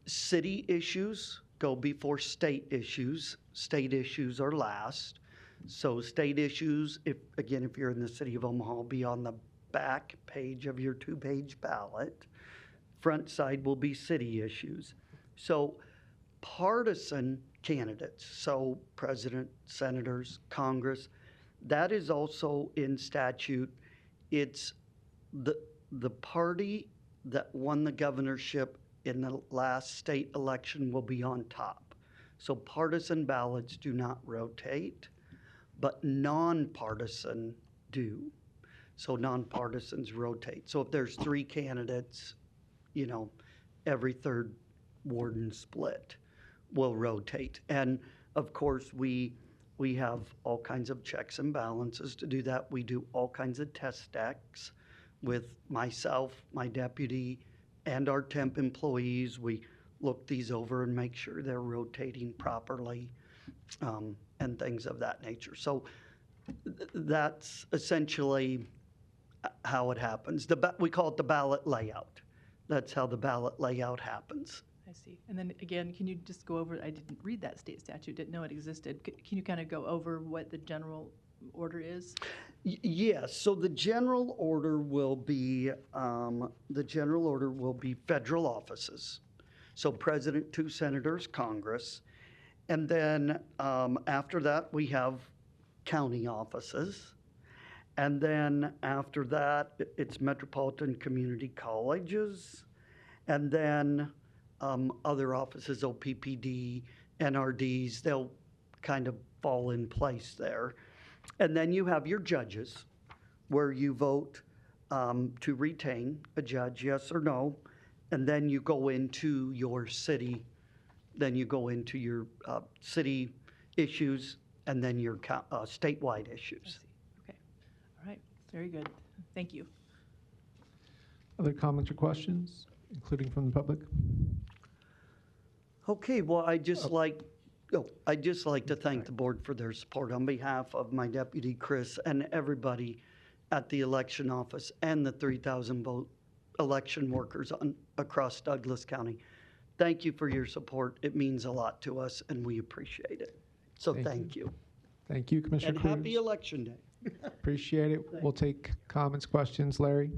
City issues go before state issues. State issues are last. So state issues, if you're in the city of Omaha, will be on the back page of your 2-page ballot. Front side will be city issues. So partisan candidates, so president, senators, Congress, that is also in statute. It's the party that won the governorship in the last state election will be on top. So partisan ballots do not rotate, but nonpartisan do. So nonpartisans rotate. So if there's 3 candidates, every third warden split will rotate. And of course, we have all kinds of checks and balances to do that. We do all kinds of test stacks with myself, my deputy, and our temp employees. We look these over and make sure they're rotating properly, and things of that nature. So that's essentially how it happens. We call it the ballot layout. That's how the ballot layout happens. I see. And then again, can you just go over, I didn't read that state statute, didn't know it existed. Can you kind of go over what the general order is? Yes. So the general order will be federal offices. So president, 2 senators, Congress. And then after that, we have county offices. And then after that, it's metropolitan community colleges. And then other offices, OPPD, NRDs, they'll kind of fall in place there. And then you have your judges, where you vote to retain a judge, yes or no. And then you go into your city, city issues, and then your statewide issues. Okay. All right. Very good. Thank you. Other comments or questions, including from the public? Okay, well, I'd just like to thank the board for their support on behalf of my deputy, Chris, and everybody at the election office and the 3,000 vote election workers across Douglas County. Thank you for your support. It means a lot to us, and we appreciate it. So thank you. Thank you, Commissioner And Cruz. happy Election Day. Appreciate it. We'll take comments, questions. Larry?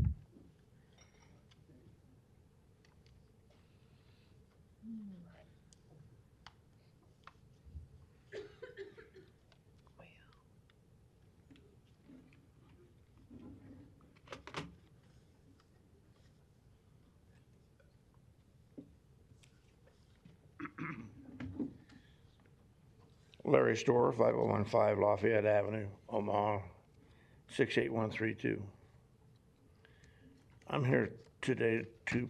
Larry Store, 5015 Lafayette Avenue, Omaha, 68132. I'm here today to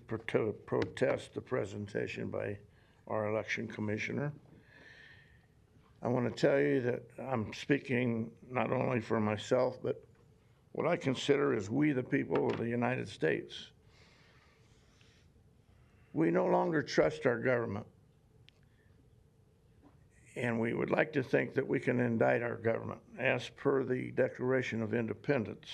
protest the presentation by our election commissioner. I want to tell you that I'm speaking not only for myself, but what I consider as we the people of the United States. We no longer trust our government. And we would like to think that we can indict our government as per the Declaration of Independence,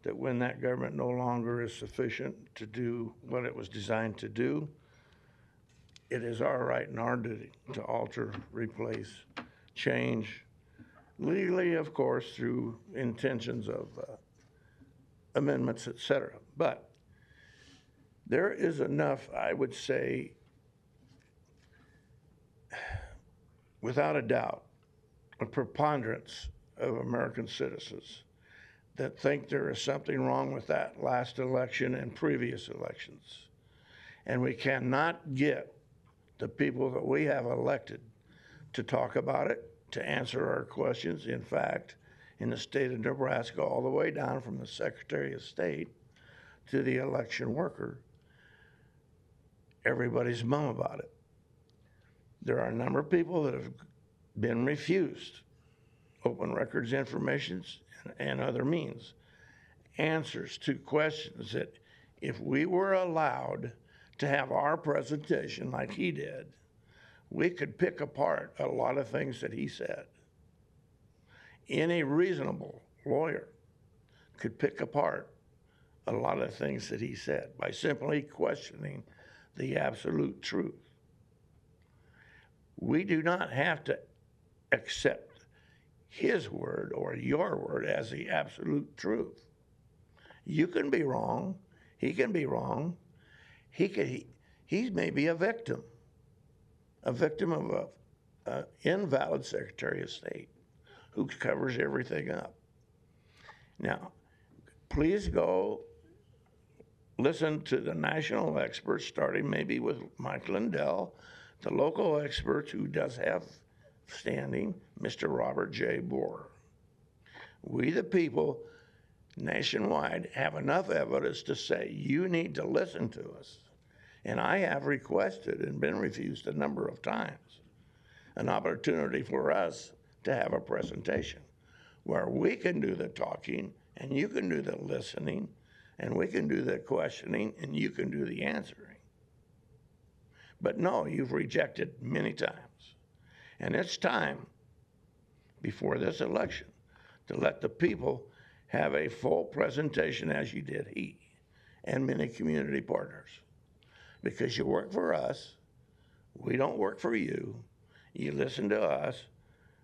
that when that government no longer is sufficient to do what it was designed to do, it is our right and our duty to alter, replace, change, legally, of course, through intentions of amendments, etc. But there is enough, I would say, without a doubt, a preponderance of American citizens that think there is something wrong with that last election and previous elections. And we cannot get the people that we have elected to talk about it, to answer our questions. In fact, in the state of Nebraska, all the way down from the Secretary of State to the election worker, everybody's mum about it. There are a number of people that have been refused open records information and other means, answers to questions that if we were allowed to have our presentation like he did, we could pick apart a lot of things that he said. Any reasonable lawyer could pick apart a lot of things that he said by simply questioning the absolute truth. We do not have to accept his word or your word as the absolute truth. You can be wrong. He can be wrong. He may be a victim of an invalid Secretary of State who covers everything up. Now, please go listen to the national experts, starting maybe with Mike Lindell, the local experts who does have standing, Mr. Robert J. Bohr. We the people nationwide have enough evidence to say you need to listen to us. And I have requested and been refused a number of times an opportunity for us to have a presentation where we can do the talking and you can do the listening and we can do the questioning and you can do the answering. But no, you've rejected many times. And it's time before this election to let the people have a full presentation as you did he and many community partners. Because you work for us, we don't work for you. You listen to us,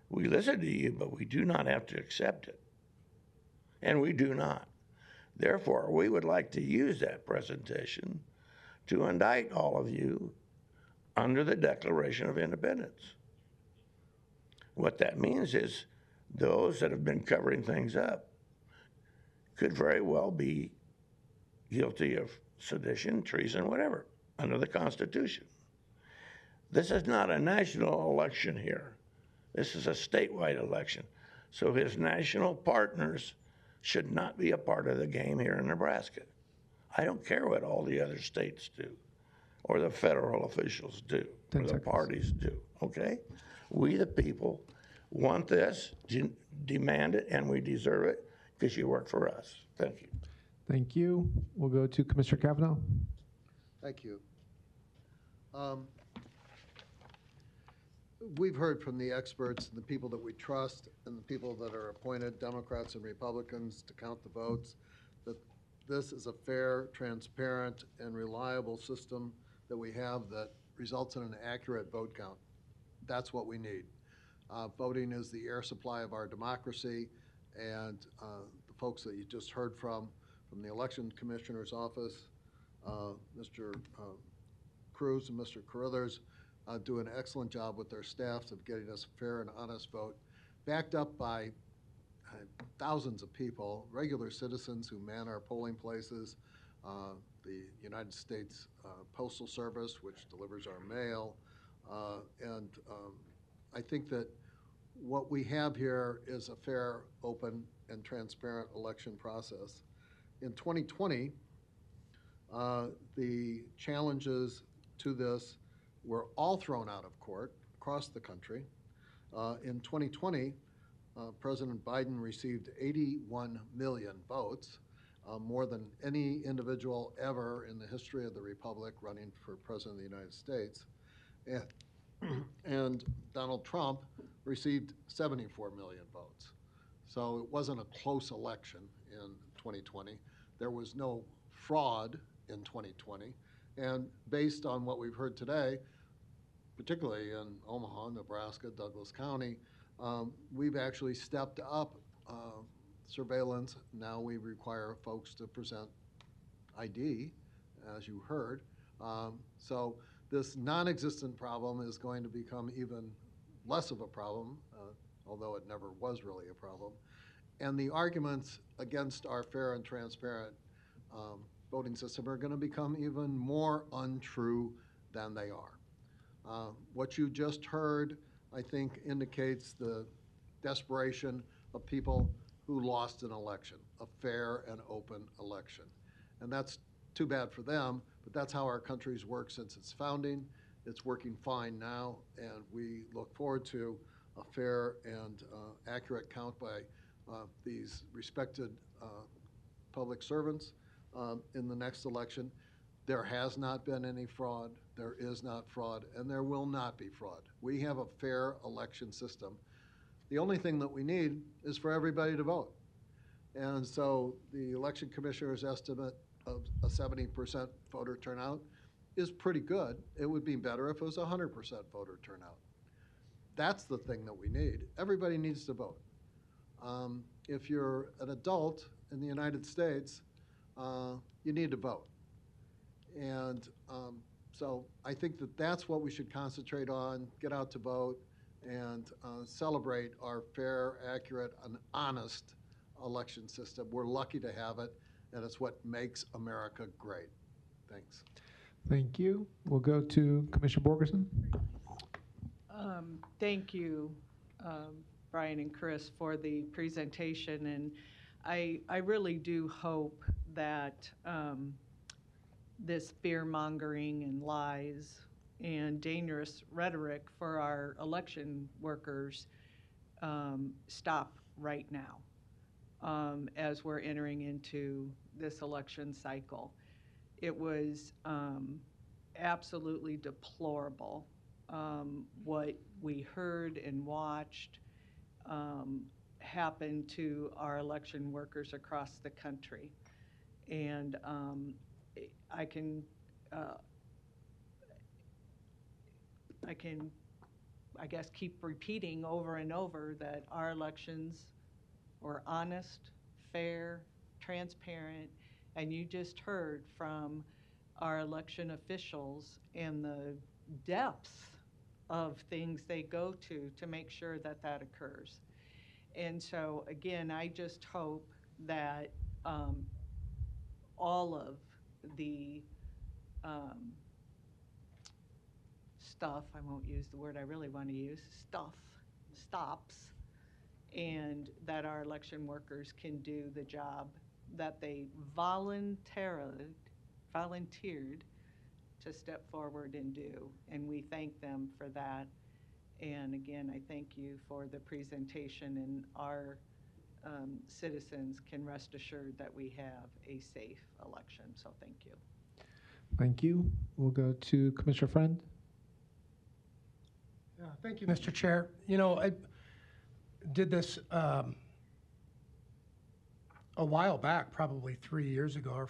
we listen to you, but we do not have to accept it. And we do not. Therefore, we would like to use that presentation to indict all of you under the Declaration of Independence. What that means is those that have been covering things up could very well be guilty of sedition, treason, whatever, under the Constitution. This is not a national election here. This is a statewide election. So his national partners should not be a part of the game here in Nebraska. I don't care what all the other states do, or the federal officials do, or the parties do, okay? We the people want this, demand it, and we deserve it because you work for us. Thank you. Thank you. We'll go to Commissioner Kavanaugh. Thank you. We've heard from the experts, the people that we trust, and the people that are appointed, Democrats and Republicans, to count the votes, that this is a fair, transparent, and reliable system that we have that results in an accurate vote count. That's what we need. Voting is the air supply of our democracy, and the folks that you just heard from the Election Commissioner's Office, Mr. Cruz and Mr. Carruthers, do an excellent job with their staffs of getting us a fair and honest vote, backed up by thousands of people, regular citizens who man our polling places, the United States Postal Service, which delivers our mail, and I think that what we have here is a fair, open, and transparent election process. In 2020, the challenges to this were all thrown out of court across the country. In 2020, President Biden received 81 million votes, more than any individual ever in the history of the Republic running for President of the United States. And Donald Trump received 74 million votes. So it wasn't a close election in 2020. There was no fraud in 2020. And based on what we've heard today, particularly in Omaha, Nebraska, Douglas County, we've actually stepped up surveillance. Now we require folks to present ID, as you heard. So this non-existent problem is going to become even less of a problem, although it never was really a problem. And the arguments against our fair and transparent voting system are going to become even more untrue than they are. What you just heard, I think, indicates the desperation of people who lost an election, a fair and open election. And that's too bad for them, but that's how our country's worked since its founding. It's working fine now, and we look forward to a fair and accurate count by these respected public servants in the next election. There has not been any fraud, there is not fraud, and there will not be fraud. We have a fair election system. The only thing that we need is for everybody to vote. And so the election commissioner's estimate of a 70% voter turnout is pretty good. It would be better if it was 100% voter turnout. That's the thing that we need. Everybody needs to vote. If you're an adult in the United States, you need to vote. And so I think that that's what we should concentrate on, get out to vote, and celebrate our fair, accurate, and honest election system. We're lucky to have it, and it's what makes America great. Thanks. Thank you. We'll go to Commissioner Borgerson. Thank you, Brian and Chris, for the presentation. And I really do hope that this fear-mongering and lies and dangerous rhetoric for our election workers stop right now as we're entering into this election cycle. It was absolutely deplorable what we heard and watched happen to our election workers across the country. And I can, I guess, keep repeating over and over that our elections were honest, fair, transparent, and you just heard from our election officials and the depths of things they go to make sure that that occurs. And so, again, I just hope that all of the stuff, I won't use the word I really want to use, stops, and that our election workers can do the job that they volunteered to step forward and do. And we thank them for that. And again, I thank you for the presentation, and our citizens can rest assured that we have a safe election. So thank you. Thank you. We'll go to Commissioner Friend. Yeah, thank you, Mr. Chair. You know, I did this a while back, probably 3 years ago, or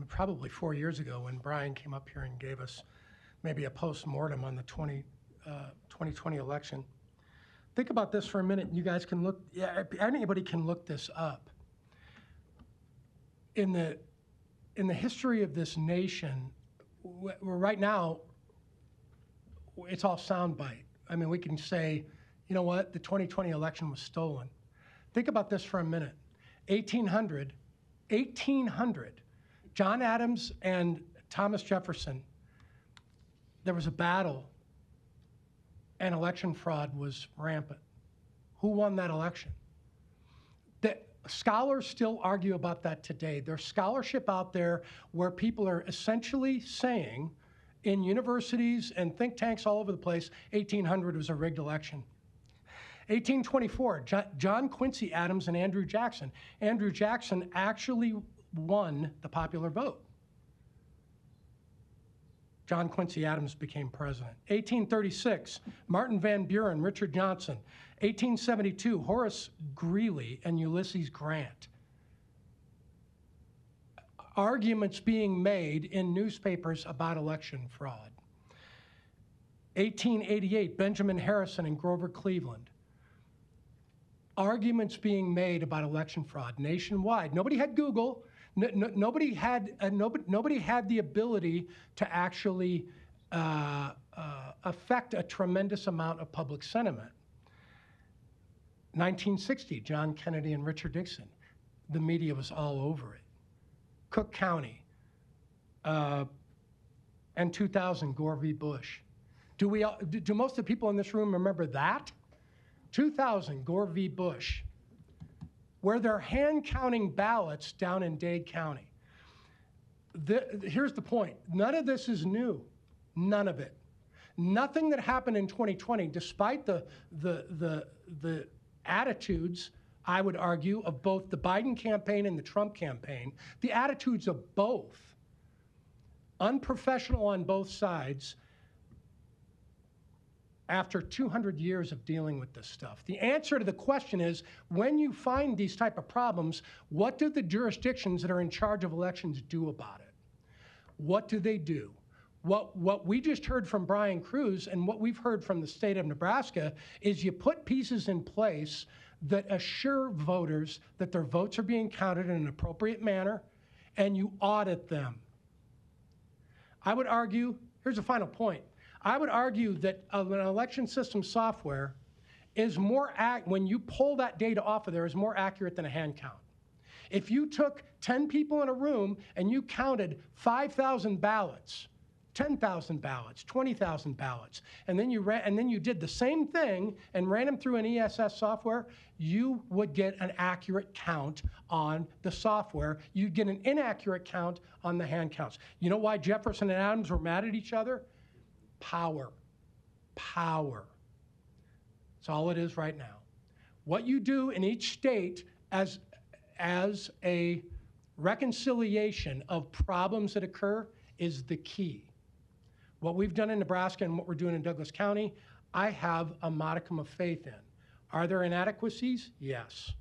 probably 4 years ago, when Brian came up here and gave us maybe a post-mortem on the 2020 election. Think about this for a minute. You guys can look, yeah, anybody can look this up. In the history of this nation, right now, it's all soundbite. I mean, we can say, you know what, the 2020 election was stolen. Think about this for a minute. 1800, John Adams and Thomas Jefferson, there was a battle, and election fraud was rampant. who won that election. Scholars still argue about that today. There's scholarship out there where people are essentially saying, in universities and think tanks all over the place, 1800 was a rigged election. 1824, John Quincy Adams and Andrew Jackson. Andrew Jackson actually won the popular vote. John Quincy Adams became president. 1836, Martin Van Buren, Richard Johnson. 1872, Horace Greeley and Ulysses Grant. Arguments being made in newspapers about election fraud. 1888, Benjamin Harrison and Grover Cleveland. Arguments being made about election fraud nationwide. Nobody had Google. Nobody had the ability to actually affect a tremendous amount of public sentiment. 1960, John Kennedy and Richard Nixon. The media was all over it. Cook County, and 2000, Gore v. Bush. Do most of the people in this room remember that? 2000, Gore v. Bush, where they're hand counting ballots down in Dade County. Here's the point. None of this is new. None of it. Nothing that happened in 2020, despite the attitudes, I would argue, of both the Biden campaign and the Trump campaign, the attitudes of both, unprofessional on both sides, after 200 years of dealing with this stuff. The answer to the question is, when you find these type of problems, what do the jurisdictions that are in charge of elections do about it? What do they do? What we just heard from Brian Cruz and what we've heard from the state of Nebraska is you put pieces in place that assure voters that their votes are being counted in an appropriate manner, and you audit them. I would argue, here's a final point, I would argue that an election system software is when you pull that data off of there, is more accurate than a hand count. If you took 10 people in a room and you counted 5,000 ballots, 10,000 ballots, 20,000 ballots, and then you did the same thing and ran them through an ESS software, you would get an accurate count on the software. You'd get an inaccurate count on the hand counts. You know why Jefferson and Adams were mad at each other? Power. Power. That's all it is right now. What you do in each state as a reconciliation of problems that occur is the key. What we've done in Nebraska and what we're doing in Douglas County, I have a modicum of faith in. Are there inadequacies? Yes.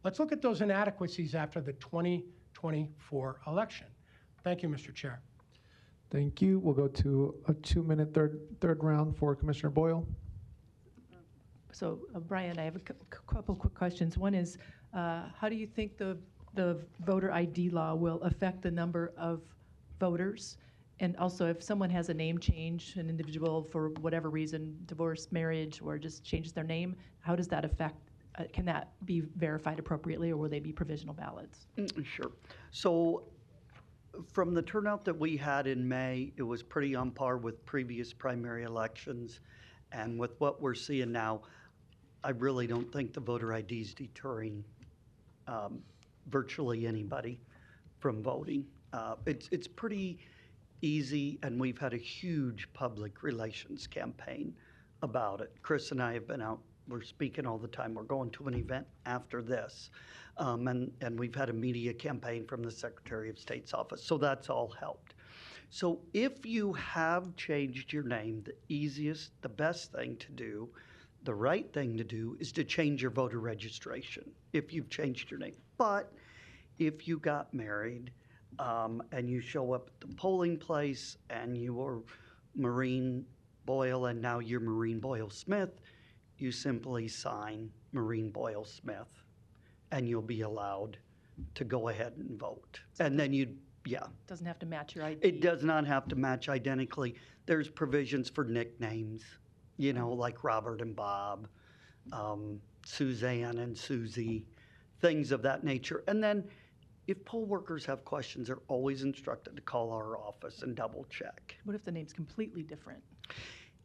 Let's look at those inadequacies after the 2024 election. Thank you, Mr. Chair. Thank you. We'll go to a 2-minute third round for Commissioner Boyle. So, Brian, I have a couple quick questions. One is, how do you think the voter ID law will affect the number of voters? And also, if someone has a name change, an individual for whatever reason, divorce, marriage, or just changes their name, how does that affect, can that be verified appropriately, or will they be provisional ballots? Sure. So from the turnout that we had in May, it was pretty on par with previous primary elections. And with what we're seeing now, I really don't think the voter ID is deterring virtually anybody from voting. It's pretty easy, and we've had a huge public relations campaign about it. Chris and I have been out, we're speaking all the time. We're going to an event after this. And we've had a media campaign from the Secretary of State's office, so that's all helped. So if you have changed your name, the easiest, the best thing to do, the right thing to do is to change your voter registration if you've changed your name. But if you got married, and you show up at the polling place and you were Maureen Boyle and now you're Maureen Boyle Smith, you simply sign Maureen Boyle Smith and you'll be allowed to go ahead and vote. And then Doesn't have to match your ID. It does not have to match identically. There's provisions for nicknames, like Robert and Bob, Suzanne and Susie, things of that nature. And then if poll workers have questions, they're always instructed to call our office and double check. What if the name's completely different?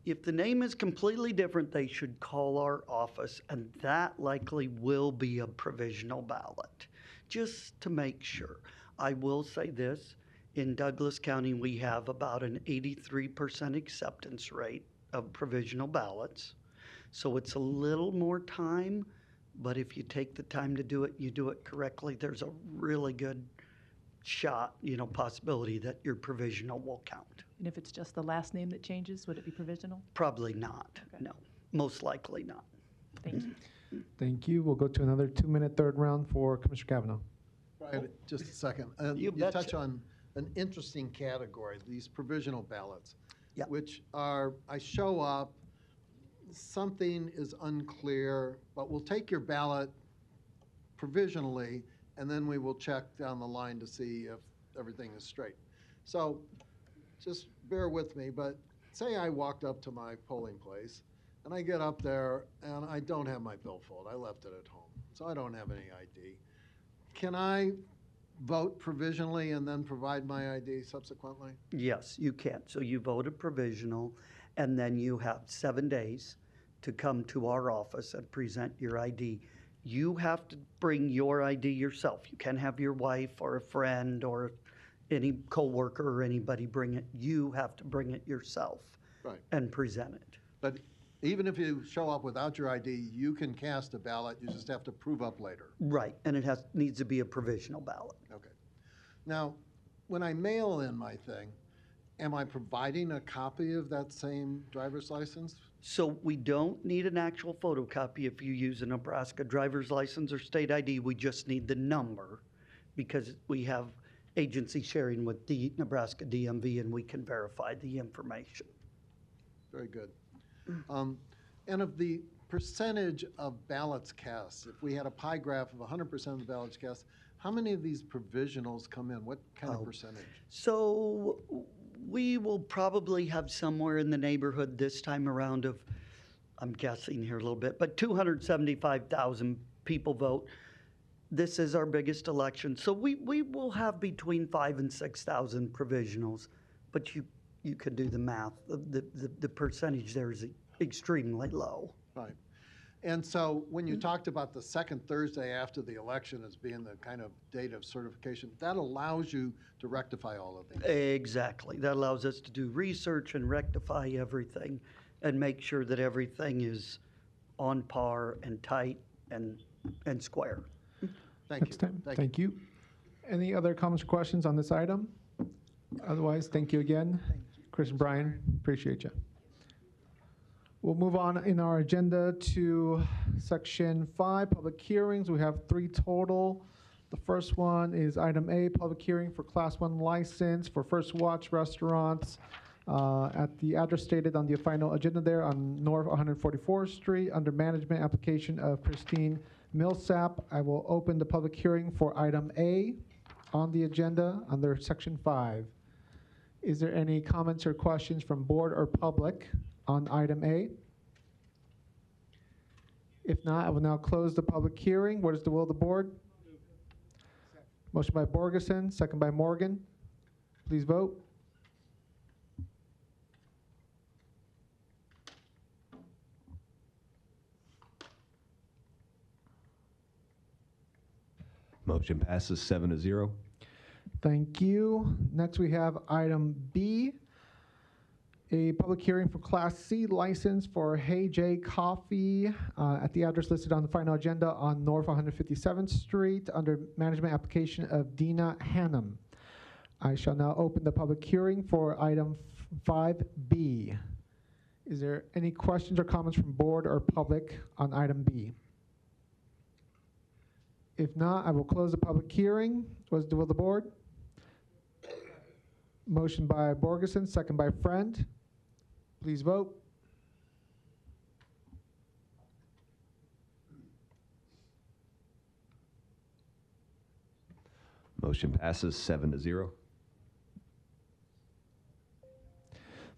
If the name is completely different, they should call our office, and that likely will be a provisional ballot, just to make sure. I will say this, in Douglas County, we have about an 83% acceptance rate of provisional ballots. So it's a little more time, but if you take the time to do it, you do it correctly, there's a really good shot, possibility that your provisional will count. And if it's just the last name that changes, would it be provisional? Probably not, no. Most likely not. Thank you. Thank you. We'll go to another 2-minute third round for Commissioner Kavanaugh. Brian, just a second. You You touch betcha. on an interesting category, these provisional ballots, Yeah. which are, I show up, something is unclear, but we'll take your ballot provisionally, and then we will check down the line to see if everything is straight. So just bear with me, but say I walked up to my polling place, and I get up there, and I don't have my billfold. I left it at home, so I don't have any ID. Can I vote provisionally and then provide my ID subsequently? Yes, you can. So you vote a provisional, and then you have 7 days to come to our office and present your ID. You have to bring your ID yourself. You can't have your wife or a friend or any coworker or anybody bring it. You have to bring it yourself Right. and present it. But even if you show up without your ID, you can cast a ballot, you just have to prove up later. Right, and it needs to be a provisional ballot. Okay. Now, when I mail in my thing, am I providing a copy of that same driver's license? So we don't need an actual photocopy if you use a Nebraska driver's license or state ID. We just need the number because we have agency sharing with the Nebraska DMV and we can verify the information. Very good. And of the percentage of ballots cast, if we had a pie graph of 100% of the ballots cast, how many of these provisionals come in? What kind of percentage? So we will probably have somewhere in the neighborhood this time around of, I'm guessing here a little bit, but 275,000 people vote. This is our biggest election. So we will have between 5,000 and 6,000 provisionals, but you can do the math. The percentage there is extremely low. Right. And so when you talked about the second Thursday after the election as being the kind of date of certification, that allows you to rectify all of these. Exactly. That allows us to do research and rectify everything and make sure that everything is on par and tight and square. Thank Next you. time. Thank you. Any other comments or questions on this item? Otherwise, thank you again. Chris and Brian, appreciate you. We'll move on in our agenda to section 5, public hearings. We have 3 total. The first one is item A, public hearing for Class 1 license for First Watch Restaurants at the address stated on the final agenda there on North 144th Street under management application of Christine Millsap. I will open the public hearing for item A on the agenda under section 5. Is there any comments or questions from board or public on item A? If not, I will now close the public hearing. What is the will of the board? Motion by Borgeson, second by Morgan. Please vote. Motion passes 7-0. Thank you. Next, we have item B, a public hearing for Class C license for Hey J Coffee at the address listed on the final agenda on North 157th Street under management application of Dina Hannum. I shall now open the public hearing for item 5B. Is there any questions or comments from board or public on item B? If not, I will close the public hearing. What is the will of the board? Motion by Borgeson, second by Friend. Please vote. Motion passes 7-0.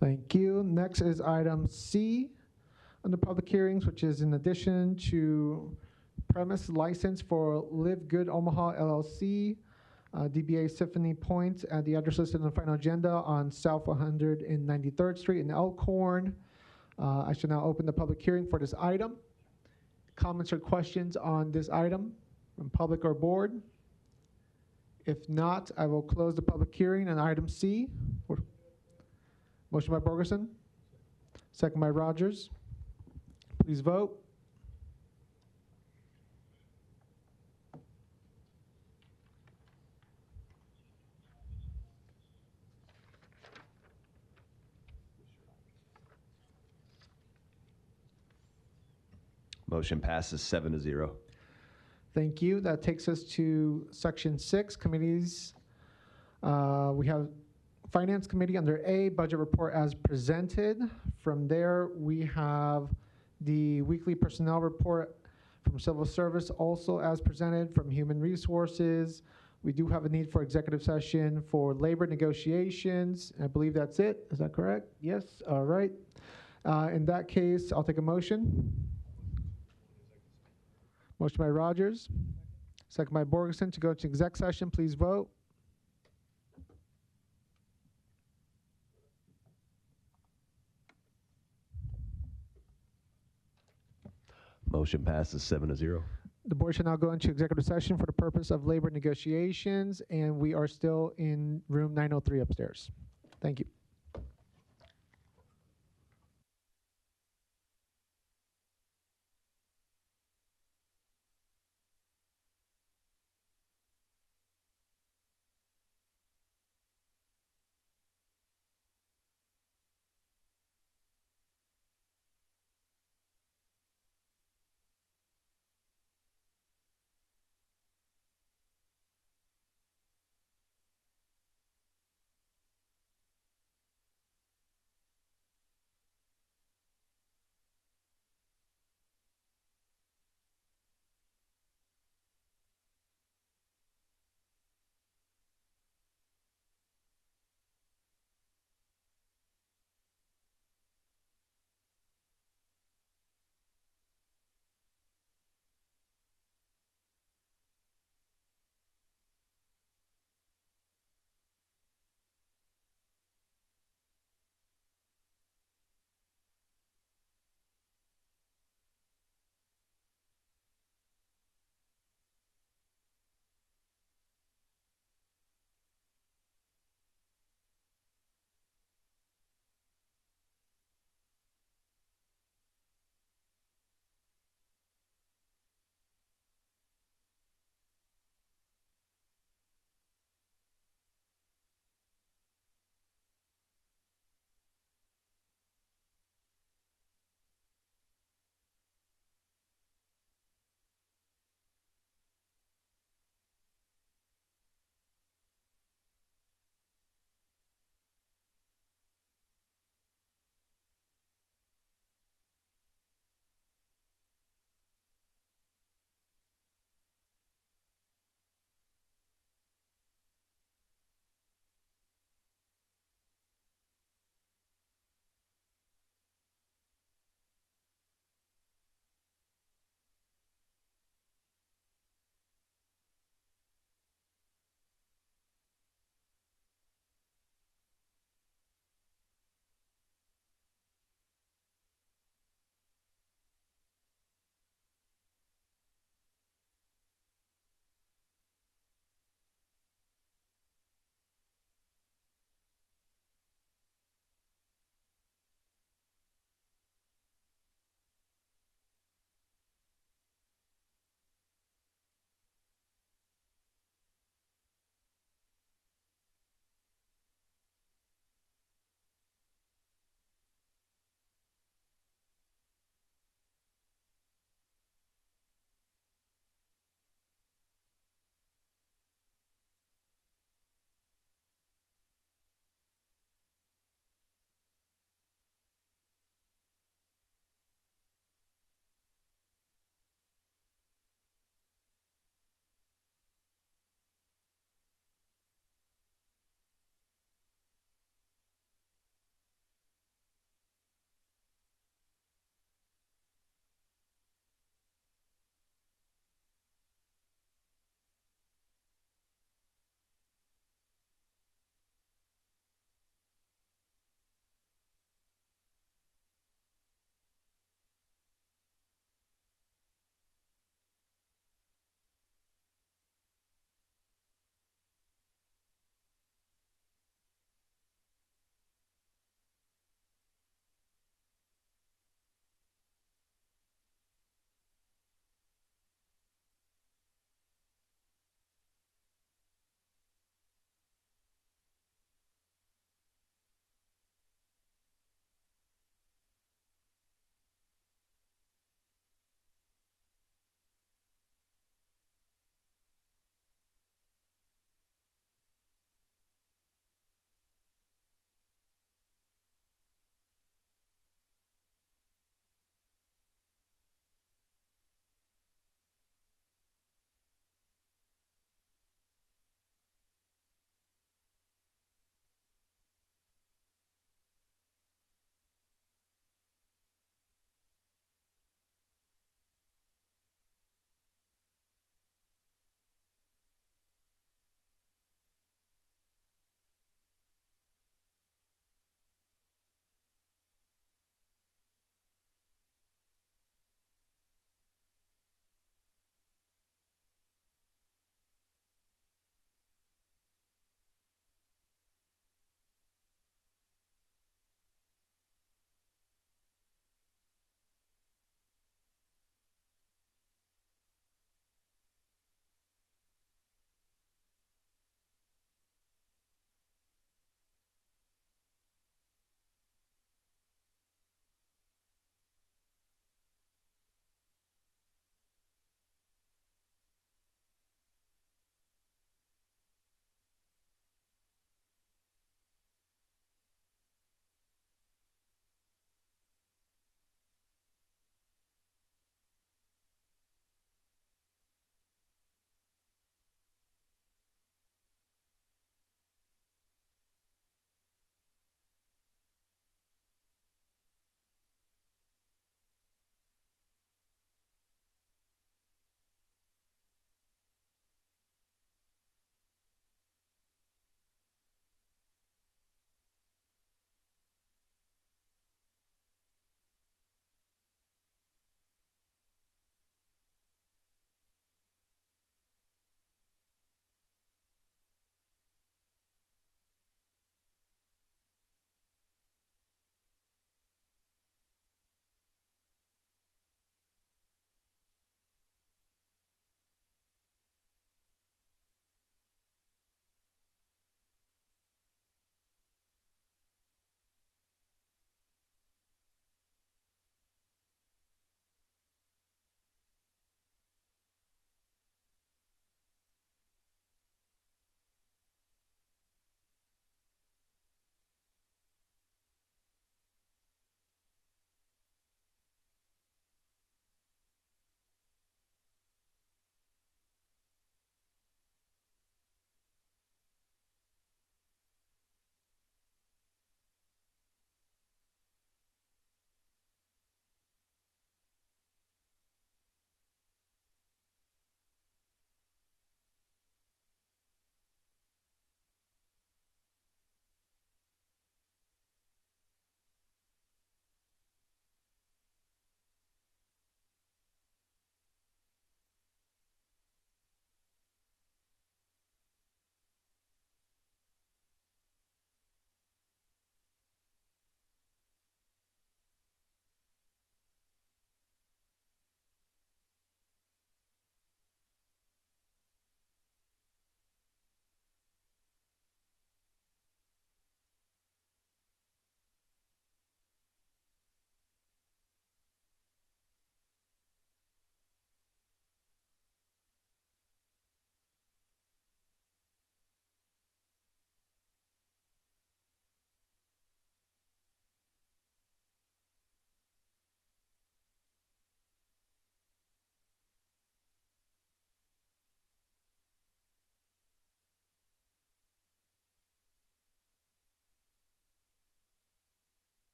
Thank you. Next is item C under public hearings, which is in addition to premise license for Live Good Omaha LLC, DBA Symphony Point at the address listed on the final agenda on South 193rd Street in Elkhorn. I shall now open the public hearing for this item. Comments or questions on this item from public or board? If not, I will close the public hearing on item C. Motion by Borgerson, second by Rogers. Please vote. Motion passes 7-0. Thank you. That takes us to section 6, committees. We have Finance Committee under A, budget report as presented. From there, we have the weekly personnel report from Civil Service also as presented. From Human Resources, we do have a need for executive session for labor negotiations. I believe that's it. Is that correct? Yes. All right. In that case, I'll take a motion. Motion by Rogers, second by Borgeson to go to exec session. Please vote. Motion passes 7-0. The board shall now go into executive session for the purpose of labor negotiations, and we are still in room 903 upstairs. Thank you.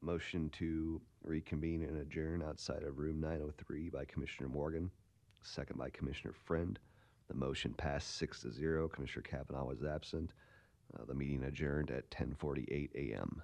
Motion to reconvene and adjourn outside of room 903 by Commissioner Morgan, second by Commissioner Friend. The motion passed 6-0. Commissioner Kavanaugh was absent. The meeting adjourned at 10:48 a.m.